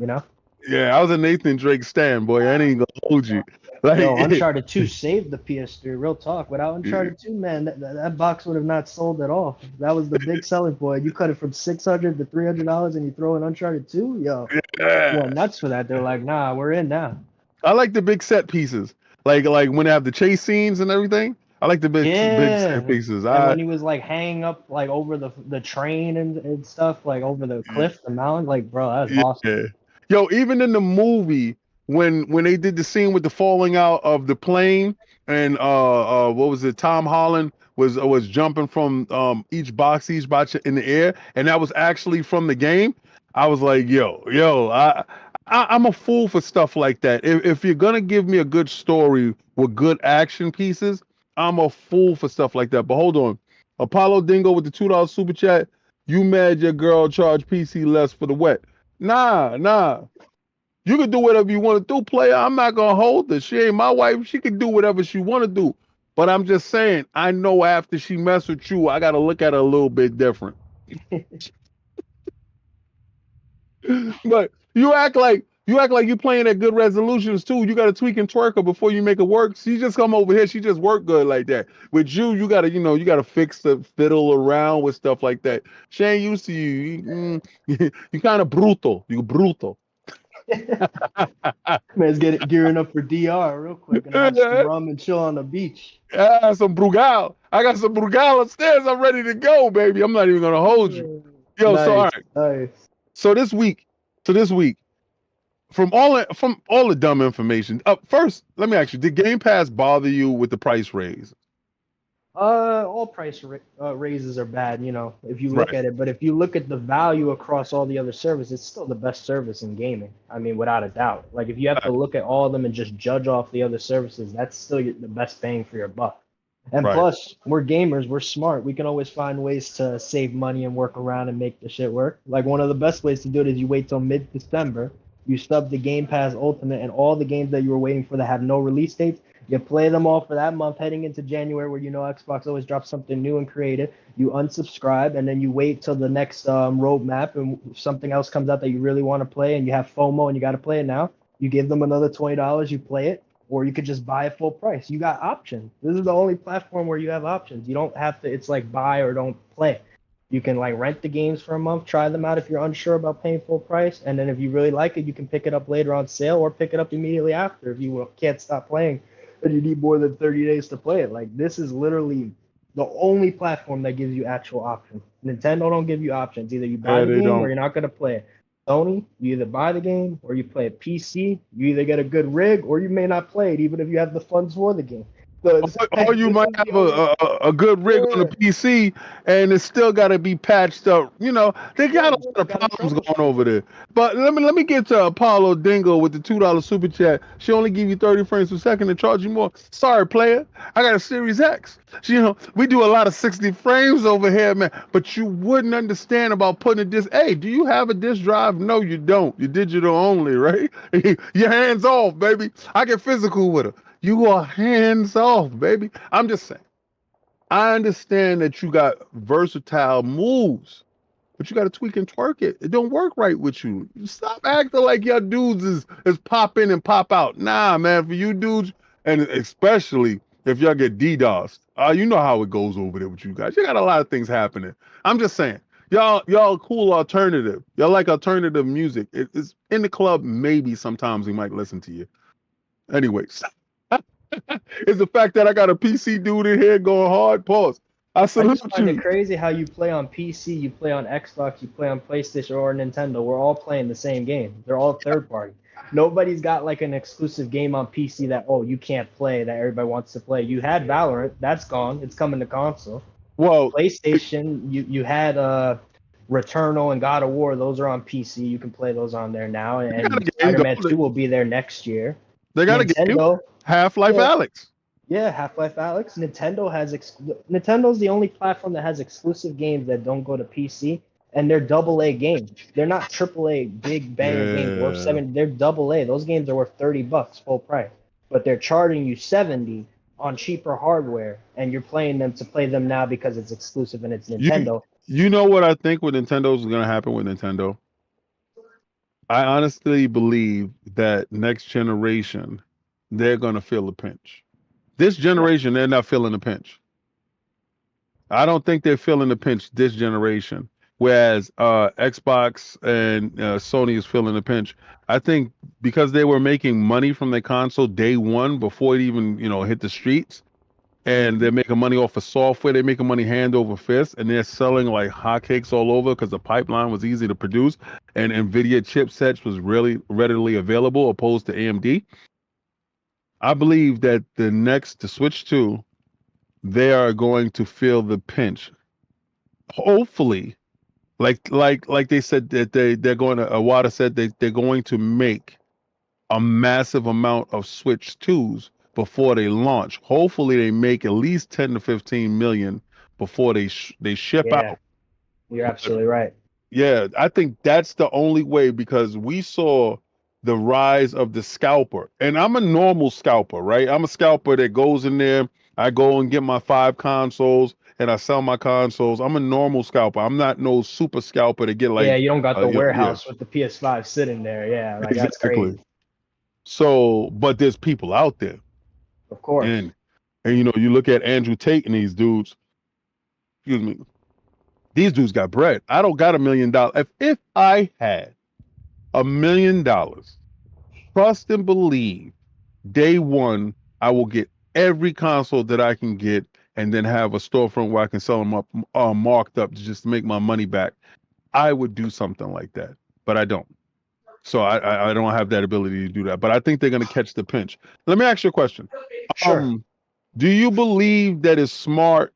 Yeah, I was a Nathan Drake stan, boy. I ain't gonna hold you. Yo, Like, Uncharted 2 saved the PS3. Real talk. Without Uncharted 2, man, that box would have not sold at all. That was the big selling point. You cut it from $600 to $300, and you throw in Uncharted 2. Yo, yeah. well, nuts for that. They're like, nah, we're in now. I like the big set pieces, like when they have the chase scenes and everything. I like the big set Yeah. pieces. And when he was like hanging up like over the train and stuff, like over the cliff, the mountain, like bro, that was awesome. Yeah. Yo, even in the movie when they did the scene with the falling out of the plane and what was it? Tom Holland was jumping from each box in the air, and that was actually from the game. I was like, I'm a fool for stuff like that. If you're gonna give me a good story with good action pieces, I'm a fool for stuff like that. But hold on, Apollo Dingo with the $2 super chat. You mad your girl charged PC less for the wet? Nah. You can do whatever you want to do, player. I'm not gonna hold her. She ain't my wife. She can do whatever she want to do. But I'm just saying, I know after she mess with you, I gotta look at her a little bit different. But you playing at good resolutions too. You gotta tweak and twerk her before you make it work. She just come over here, she just work good like that. With you gotta, you gotta fix the fiddle around with stuff like that. She ain't used to you. You kind of brutal. You brutal. Man's gearing up for DR real quick and have some rum and chill on the beach. Some Brugal. I got some Brugal upstairs. I'm ready to go, baby. I'm not even gonna hold you. Yo, Nice, so all right. nice. So this week, from all the dumb information. First, let me ask you: did Game Pass bother you with the price raise? All price raises are bad, if you look Right. at it. But if you look at the value across all the other services, it's still the best service in gaming. I mean, without a doubt. Like if you have to look at all of them and just judge off the other services, that's still the best bang for your buck. And Right. plus, we're gamers, we're smart. We can always find ways to save money and work around and make the shit work. Like one of the best ways to do it is you wait till mid-December, you sub the Game Pass Ultimate, and all the games that you were waiting for that have no release dates, you play them all for that month heading into January, where Xbox always drops something new and creative. You unsubscribe, and then you wait till the next roadmap, and something else comes out that you really want to play, and you have FOMO and you got to play it now. You give them another $20, you play it, or you could just buy it full price. You got options. This is the only platform where you have options. You don't have to. It's like buy or don't play. You can like rent the games for a month, try them out if you're unsure about paying full price, and then if you really like it, you can pick it up later on sale or pick it up immediately after if you can't stop playing and you need more than 30 days to play it. Like this is literally the only platform that gives you actual options. Nintendo don't give you options. Either you buy the game or you're not gonna play it. Sony, you either buy the game or you play it. PC, you either get a good rig or you may not play it, even if you have the funds for the game. So or you might have a good rig on the PC, and it's still got to be patched up. They got a lot of problems going over there. But let me get to Apollo Dingo with the $2 super chat. She only give you 30 frames per second and charge you more. Sorry, player. I got a Series X. We do a lot of 60 frames over here, man. But you wouldn't understand about putting a disc. Hey, do you have a disc drive? No, you don't. You're digital only, right? Your hands off, baby. I get physical with her. You are hands off, baby. I'm just saying. I understand that you got versatile moves, but you got to tweak and twerk it. It don't work right with you. Stop acting like your dudes is pop in and pop out. Nah, man. For you dudes, and especially if y'all get DDoS, you know how it goes over there with you guys. You got a lot of things happening. I'm just saying. Y'all cool alternative. Y'all like alternative music. It's in the club. Maybe sometimes we might listen to you. Anyways. It's the fact that I got a PC dude in here going hard. Pause. I just find it crazy how you play on PC, you play on Xbox, you play on PlayStation or Nintendo. We're all playing the same game. They're all third party. Nobody's got like an exclusive game on PC that you can't play that everybody wants to play. You had Valorant, that's gone. It's coming to console. Well, PlayStation, you had Returnal and God of War. Those are on PC. You can play those on there now. And Spider-Man 2 will be there next year. They got Nintendo, a game. Half-Life Alyx. Yeah, Half-Life Alyx. Nintendo's the only platform that has exclusive games that don't go to PC, and they're AA games. They're not AAA big banger games worth $70. They're AA. Those games are worth $30 full price, but they're charging you $70 on cheaper hardware, and you're playing them to play them now because it's exclusive and it's Nintendo. You know what I think with Nintendo's going to happen with Nintendo? I honestly believe that next generation, they're gonna feel the pinch. This generation, they're not feeling the pinch. I don't think they're feeling the pinch this generation. Whereas Xbox and Sony is feeling the pinch. I think because they were making money from their console day one before it even hit the streets, and they're making money off of software. They're making money hand over fist, and they're selling like hotcakes all over because the pipeline was easy to produce, and NVIDIA chipsets was really readily available opposed to AMD. I believe that the Switch 2, they are going to feel the pinch. Hopefully, like they said that they're going to. Awada said they're going to make a massive amount of Switch 2s before they launch. Hopefully, they make at least 10 to 15 million before they ship Yeah, out. you're absolutely right. Yeah, I think that's the only way because we saw the rise of the scalper. And I'm a normal scalper, right? I'm a scalper that goes in there. I go and get my 5 consoles and I sell my consoles. I'm a normal scalper. I'm not no super scalper to get Yeah, like, you don't got the yeah, warehouse with the PS5 sitting there. Yeah, like that's exactly. crazy. So, but there's people out there. Of course. And you look at Andrew Tate and these dudes, excuse me, these dudes got bread. I don't got $1 million. If I had $1 million, trust and believe, day one, I will get every console that I can get and then have a storefront where I can sell them up marked up to just make my money back. I would do something like that, but I don't. So I don't have that ability to do that. But I think they're going to catch the pinch. Let me ask you a question. Sure. Do you believe that it's smart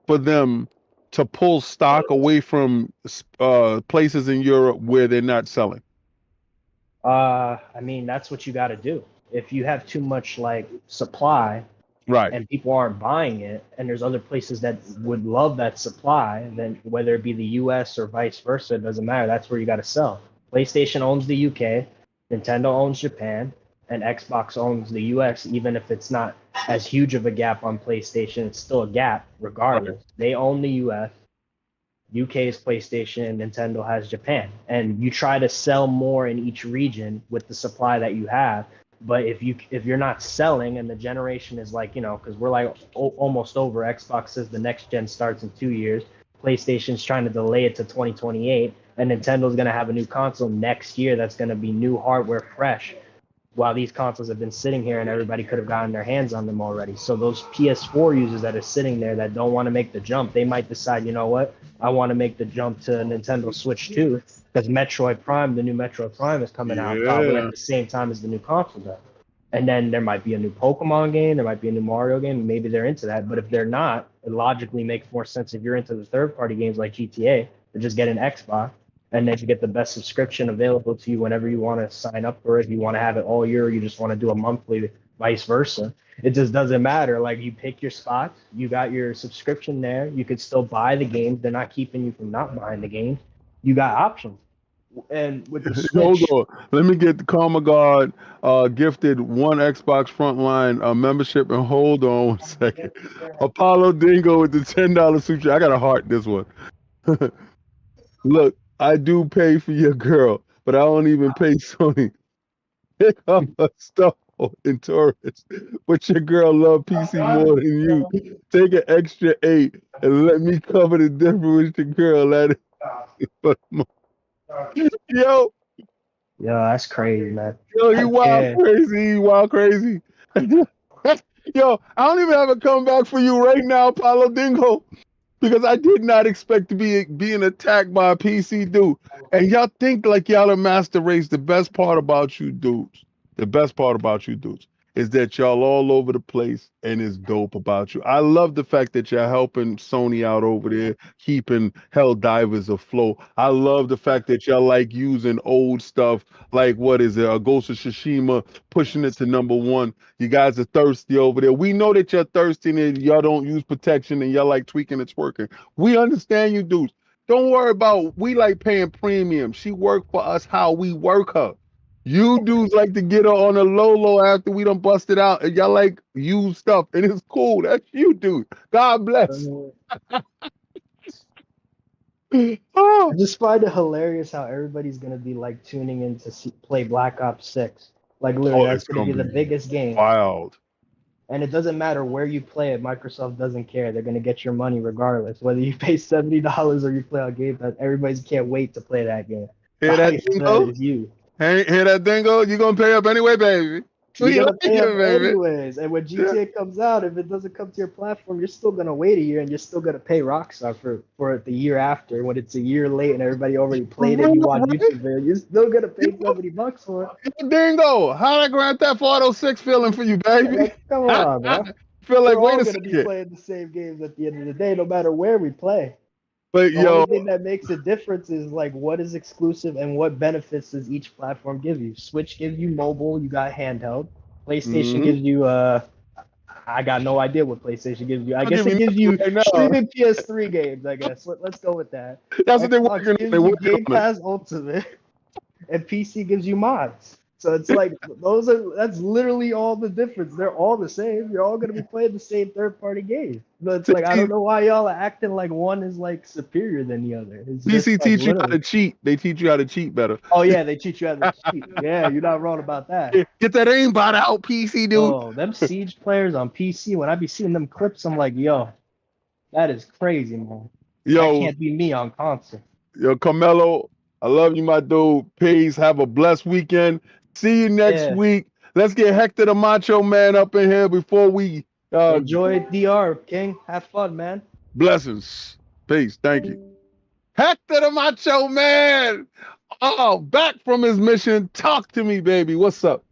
for them to pull stock away from places in Europe where they're not selling? I mean, that's what you got to do. If you have too much like supply Right. and people aren't buying it, and there's other places that would love that supply, then whether it be the US or vice versa, it doesn't matter. That's where you got to sell. PlayStation owns the UK, Nintendo owns Japan, and Xbox owns the US. Even if it's not as huge of a gap on PlayStation, it's still a gap regardless. Right. They own the US. UK is PlayStation, Nintendo has Japan, and you try to sell more in each region with the supply that you have. But if you're not selling and the generation is like, because we're like almost over. Xbox says the next gen starts in 2 years. PlayStation's trying to delay it to 2028, and Nintendo's going to have a new console next year that's going to be new hardware fresh. While these consoles have been sitting here and everybody could have gotten their hands on them already. So those PS4 users that are sitting there that don't want to make the jump, they might decide, you know what, I want to make the jump to Nintendo Switch 2 because Metroid Prime, the new Metroid Prime is coming out probably at the same time as the new console does. And then there might be a new Pokemon game, there might be a new Mario game, maybe they're into that. But if they're not, it logically makes more sense if you're into the third-party games like GTA to just get an Xbox. And then you get the best subscription available to you whenever you want to sign up for it. If you want to have it all year, or you just want to do a monthly, vice versa. It just doesn't matter. Like you pick your spots, you got your subscription there. You could still buy the games. They're not keeping you from not buying the games. You got options. And with the Switch, Hold on. Let me get the Karma God gifted one Xbox Frontline membership. And hold on 1 second. Apollo Dingo with the $10 super. I got to heart this one. Look, I do pay for your girl, but I don't even pay Sony. Pick up her stuff in tourists. But your girl love PC more than you. Take an extra 8 and let me cover the difference with your girl. That is yo, that's crazy, man. he wild crazy. He wild crazy. Yo, I don't even have a comeback for you right now, Paulo Dingo, because I did not expect to be being attacked by a PC dude. And y'all think like y'all are master race. The best part about you dudes is that y'all all over the place and it's dope about you. I love the fact that you're helping Sony out over there, keeping Hell Divers afloat. I love the fact that y'all like using old stuff like, what is it, a Ghost of Tsushima, pushing it to #1. You guys are thirsty over there. We know that you're thirsty and y'all don't use protection and y'all like tweaking and twerking. We understand you dudes. Don't worry about, we like paying premium. She worked for us how we work her. You dudes like to get her on a low after we done busted out, and y'all like use stuff, and it's cool. That's you, dude. God bless. Oh I just find it hilarious how everybody's gonna be like tuning in to play Black Ops 6. Like literally, that's it's gonna be the biggest game. wild. And it doesn't matter where you play it. Microsoft doesn't care. They're gonna get your money regardless. Whether you pay $70 or you play on Game Pass, everybody can't wait to play that game. Hear that That dingo? is you. Hey, hear that dingo? You gonna pay up anyway, baby? You're gonna pay up anyways. And when GTA comes out, if it doesn't come to your platform, you're still gonna wait a year and you're still gonna pay Rockstar for it the year after. When it's a year late and everybody already played it, you watch YouTube videos, you're still gonna pay $70 for it. Dingo, how that Grand Theft Auto 6 feeling for you, baby? Like, come on, bro. Feel like, We're wait all a gonna be second. playing the same games at the end of the day, no matter where we play. But The only thing that makes a difference is like what is exclusive and what benefits does each platform give you. Switch gives you mobile, you got handheld. PlayStation gives you I got no idea what PlayStation gives you. I guess it gives you streaming PS3 games, I guess. Let's go with that. That's what they're Xbox working on. gives They're you working Game on it. Pass Ultimate, and PC gives you mods. So it's like that's literally all the difference. They're all the same. You're all gonna be playing the same third-party game. But it's like I don't know why y'all are acting like one is like superior than the other. It's PC just, teach you how literally. to cheat. They teach you how to cheat better. Oh yeah, they teach you how to cheat. Yeah, you're not wrong about that. Get that aimbot out, PC dude. Oh, them Siege players on PC, when I be seeing them clips, I'm like, yo, that is crazy, man. That can't be me on console. Yo, Carmelo, I love you, my dude. Peace. Have a blessed weekend. See you next week. Let's get Hector the Macho Man up in here before we enjoy DR, King. Have fun, man. Blessings. Peace. Thank you. Hector the Macho Man. Oh, back from his mission. Talk to me, baby. What's up?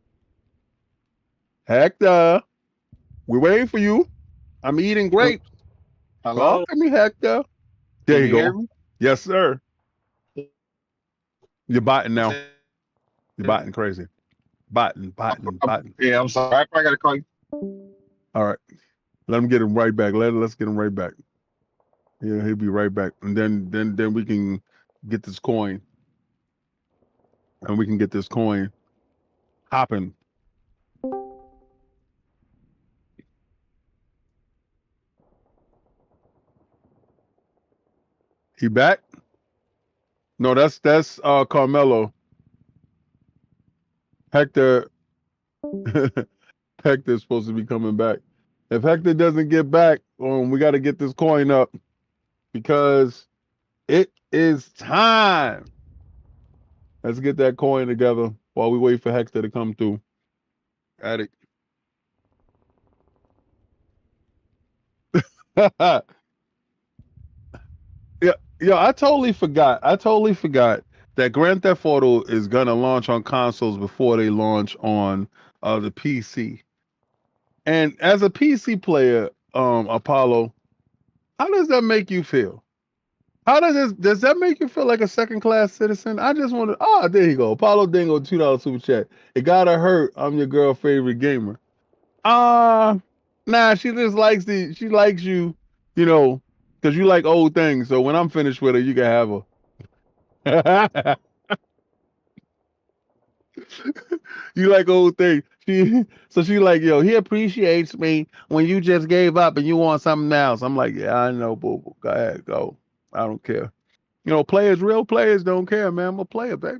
Hector. We're waiting for you. I'm eating grapes. Hello? Talk to me, Hector. There you go. Yes, sir. You're biting now. You're biting crazy. Biting. Yeah, I'm sorry. I probably got to call you. All right. Let him get him right back. Let's get him right back. Yeah, he'll be right back. And then we can get this coin. And we can get this coin hopping. He back? No, that's Carmelo. Hector's supposed to be coming back. If Hector doesn't get back, we got to get this coin up because it is time. Let's get that coin together while we wait for Hector to come through. Addict. Yeah, I totally forgot that Grand Theft Auto is gonna launch on consoles before they launch on the PC. And as a PC player, Apollo, how does that make you feel? Does that make you feel like a second-class citizen? I just want to. There you go, Apollo Dingo, $2 super chat. It gotta hurt. I'm your girl favorite gamer. Nah, she just likes she likes you, because you like old things. So when I'm finished with her, you can have her. You like old things. She like, yo, he appreciates me when you just gave up and you want something else. I'm like, yeah, I know, boo. Go ahead, go. I don't care. Real players don't care, man. I'm a player, baby.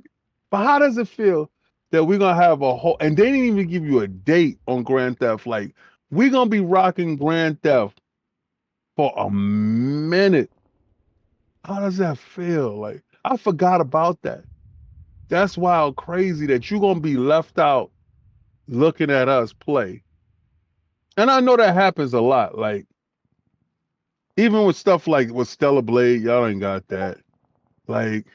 But how does it feel that we're gonna have a whole, and they didn't even give you a date on Grand Theft. Like, we're gonna be rocking Grand Theft for a minute. How does that feel? Like, I forgot about that. That's wild crazy that you're gonna be left out looking at us play. And I know that happens a lot. Like, even with stuff like with Stellar Blade, y'all ain't got that. Like,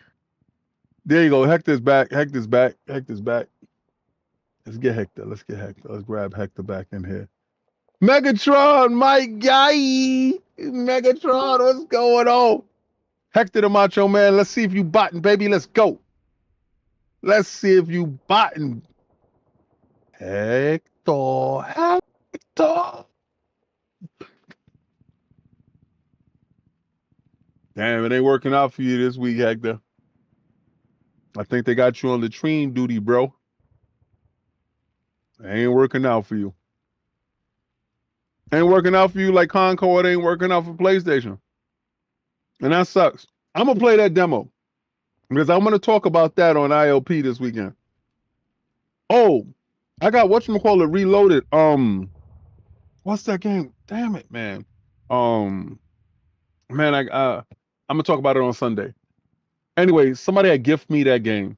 there you go. Hector's back. Let's get Hector. Let's grab Hector back in here. Megatron, my guy. Megatron, what's going on? Hector the Macho Man. Let's see if you botting, baby. Let's go. Let's see if you botting. Hector. Damn, it ain't working out for you this week, Hector. I think they got you on latrine duty, bro. It ain't working out for you. Ain't working out for you like Concord ain't working out for PlayStation. And that sucks. I'm going to play that demo. Because I'm going to talk about that on ILP this weekend. Oh, I got whatchamacallit reloaded. What's that game? Damn it, man. Man, I'm gonna talk about it on Sunday. Anyway, somebody had gifted me that game,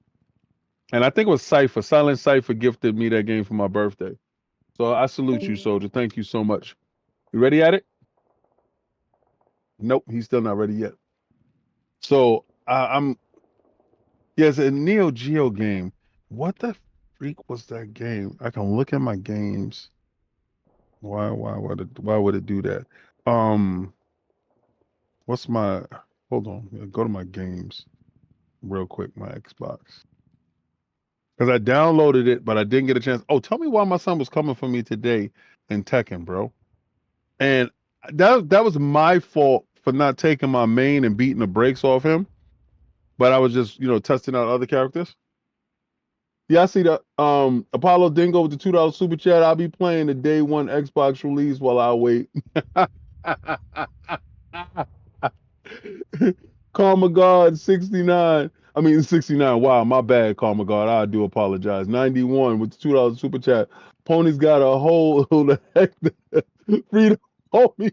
and I think it was Cypher. Silent Cypher gifted me that game for my birthday. So I salute you, soldier. Thank you so much. You ready at it? Nope, he's still not ready yet. So I'm. Yeah, it's a Neo Geo game. What the freak was that game? I can look at my games. Why would it do that? What's my? Hold on. Go to my games real quick. My Xbox. Because I downloaded it, but I didn't get a chance. Oh, tell me why my son was coming for me today in Tekken, bro. And that was my fault for not taking my main and beating the brakes off him. But I was just, testing out other characters. Yeah, I see the Apollo Dingo with the $2 super chat. I'll be playing the day one Xbox release while I wait. Karma God 69. I mean 69. Wow, my bad, Karma God. I do apologize. 91 with the $2 super chat. Pony's got a hole. Who the heck? Freedom, homie.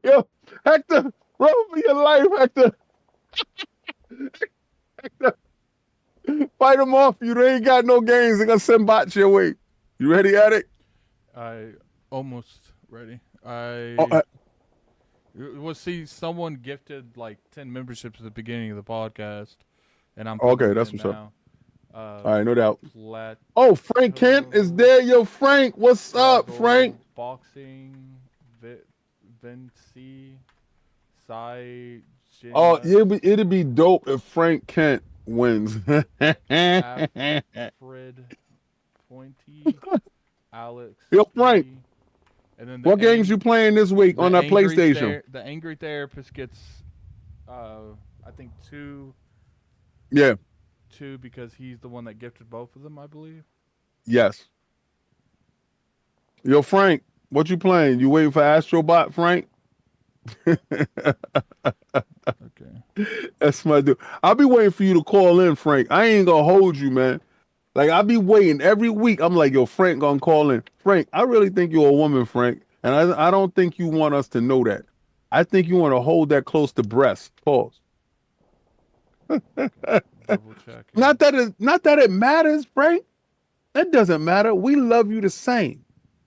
Yo, Hector, run for your life, Hector. Hector. Fight them off. You ain't got no games. They're gonna send bots your way. You ready, Addict? I almost ready. Well, see, someone gifted like 10 memberships at the beginning of the podcast, and I'm okay. That's what's now. Up. All right, no doubt. Plateau, oh, Frank Kent is there. Yo, Frank, what's up, Frank? Boxing, Vinci, Sai. Oh, it'd be dope if Frank Kent wins. Alfred Pointy, Alex. Yo, Frank. And then what games you playing this week on that PlayStation? The Angry Therapist gets, I think 2. Yeah. 2 because he's the one that gifted both of them, I believe. Yes. Yo, Frank, what you playing? You waiting for Astrobot, Frank? Okay. That's my dude. I'll be waiting for you to call in, Frank. I ain't gonna hold you, man. Like, I'll be waiting every week. I'm like, yo, Frank gonna call in. Frank, I really think you're a woman, Frank. And I don't think you want us to know that. I think you want to hold that close to breast. Pause. Double check. Not that it matters, Frank. That doesn't matter. We love you the same.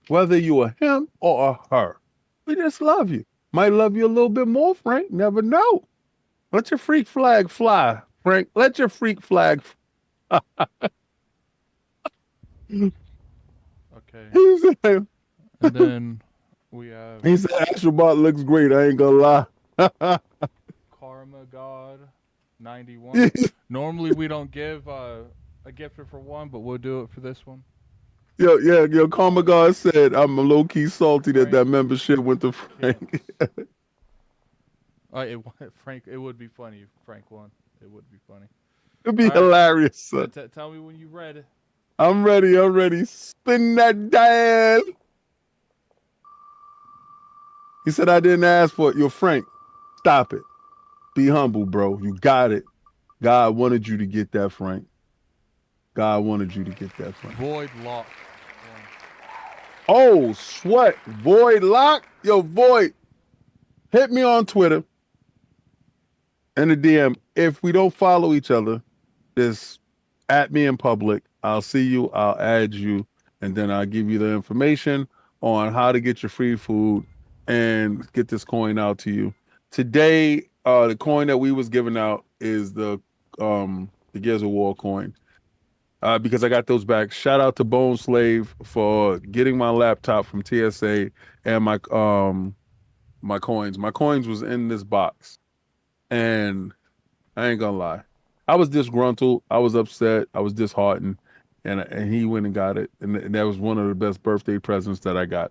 Whether you are him or a her. We just love you. Might love you a little bit more, Frank. Never know. Let your freak flag fly, Frank. Let your freak flag fly. Okay. And then we have. He said Astrobot looks great. I ain't gonna lie. Karma God 91. Normally we don't give a gift for one, but we'll do it for this one. Yo, Karma God said I'm low key salty that membership went to Frank. Frank, it would be funny if Frank won. It would be funny. It'd be hilarious. Son. Tell me when you're ready. I'm ready. Spin that dial. He said I didn't ask for it. Yo, Frank, stop it. Be humble, bro. You got it. God wanted you to get that, Frank. God wanted you to get that, Frank. Void Lock. Oh, sweat. Void Lock? Yo, Void. Hit me on Twitter and the DM. If we don't follow each other, just at me in public. I'll see you. I'll add you. And then I'll give you the information on how to get your free food and get this coin out to you. Today, the coin that we was giving out is the Gears of War coin. Because I got those back. Shout out to Bone Slave for getting my laptop from TSA and my coins. My coins was in this box. And I ain't gonna lie. I was disgruntled. I was upset. I was disheartened. And he went and got it. And that was one of the best birthday presents that I got.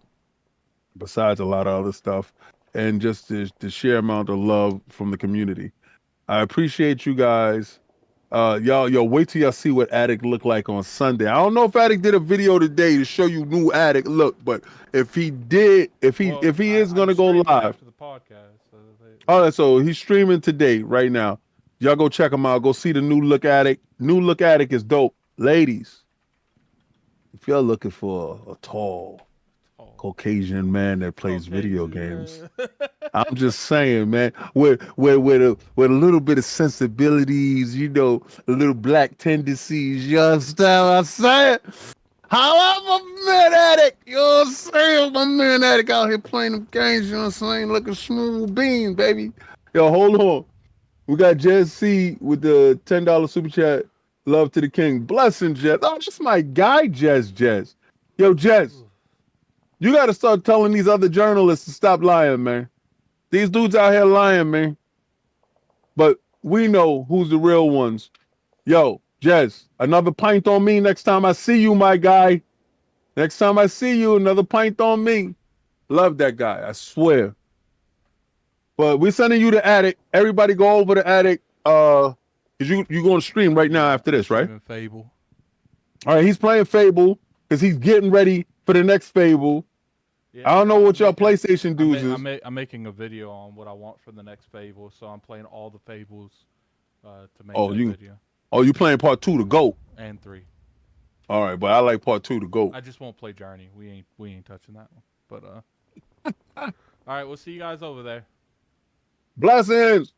Besides a lot of other stuff. And just the sheer amount of love from the community. I appreciate you guys. Y'all wait till y'all see what Addict look like on Sunday. I don't know if Addict did a video today to show you new Addict look, but if he did, if he is gonna go live after the podcast. so he's streaming today, right now. Y'all go check them out. Go see the New Look Addict. New Look Addict is dope. Ladies, if you're looking for a tall Caucasian man that plays video games, I'm just saying, man, with a little bit of sensibilities, you know, a little black tendencies, you understand what I'm saying? However, man addict, you know what I'm saying? My man addict out here playing them games, you know what I'm saying? Looking smooth bean, baby. Yo, hold on. We got Jez C with the $10 super chat. Love to the king. Blessing, Jez. Oh, that's my guy, Jez. Yo, Jez, you got to start telling these other journalists to stop lying, man. These dudes out here lying, man. But we know who's the real ones. Yo, Jez, another pint on me next time I see you, my guy. Next time I see you, another pint on me. Love that guy, I swear. But we're sending you the Attic. Everybody go over the Attic. Cause you going to stream right now after this, right? Fable. All right, he's playing Fable because he's getting ready for the next Fable. Yeah, I don't know what y'all PlayStation dudes is. I'm making a video on what I want for the next Fable, so I'm playing all the Fables to make that video. Oh, you playing part 2 to go? And 3. All right, but I like part 2 to go. I just won't play Journey. We ain't touching that one. But all right, we'll see you guys over there. Blessings.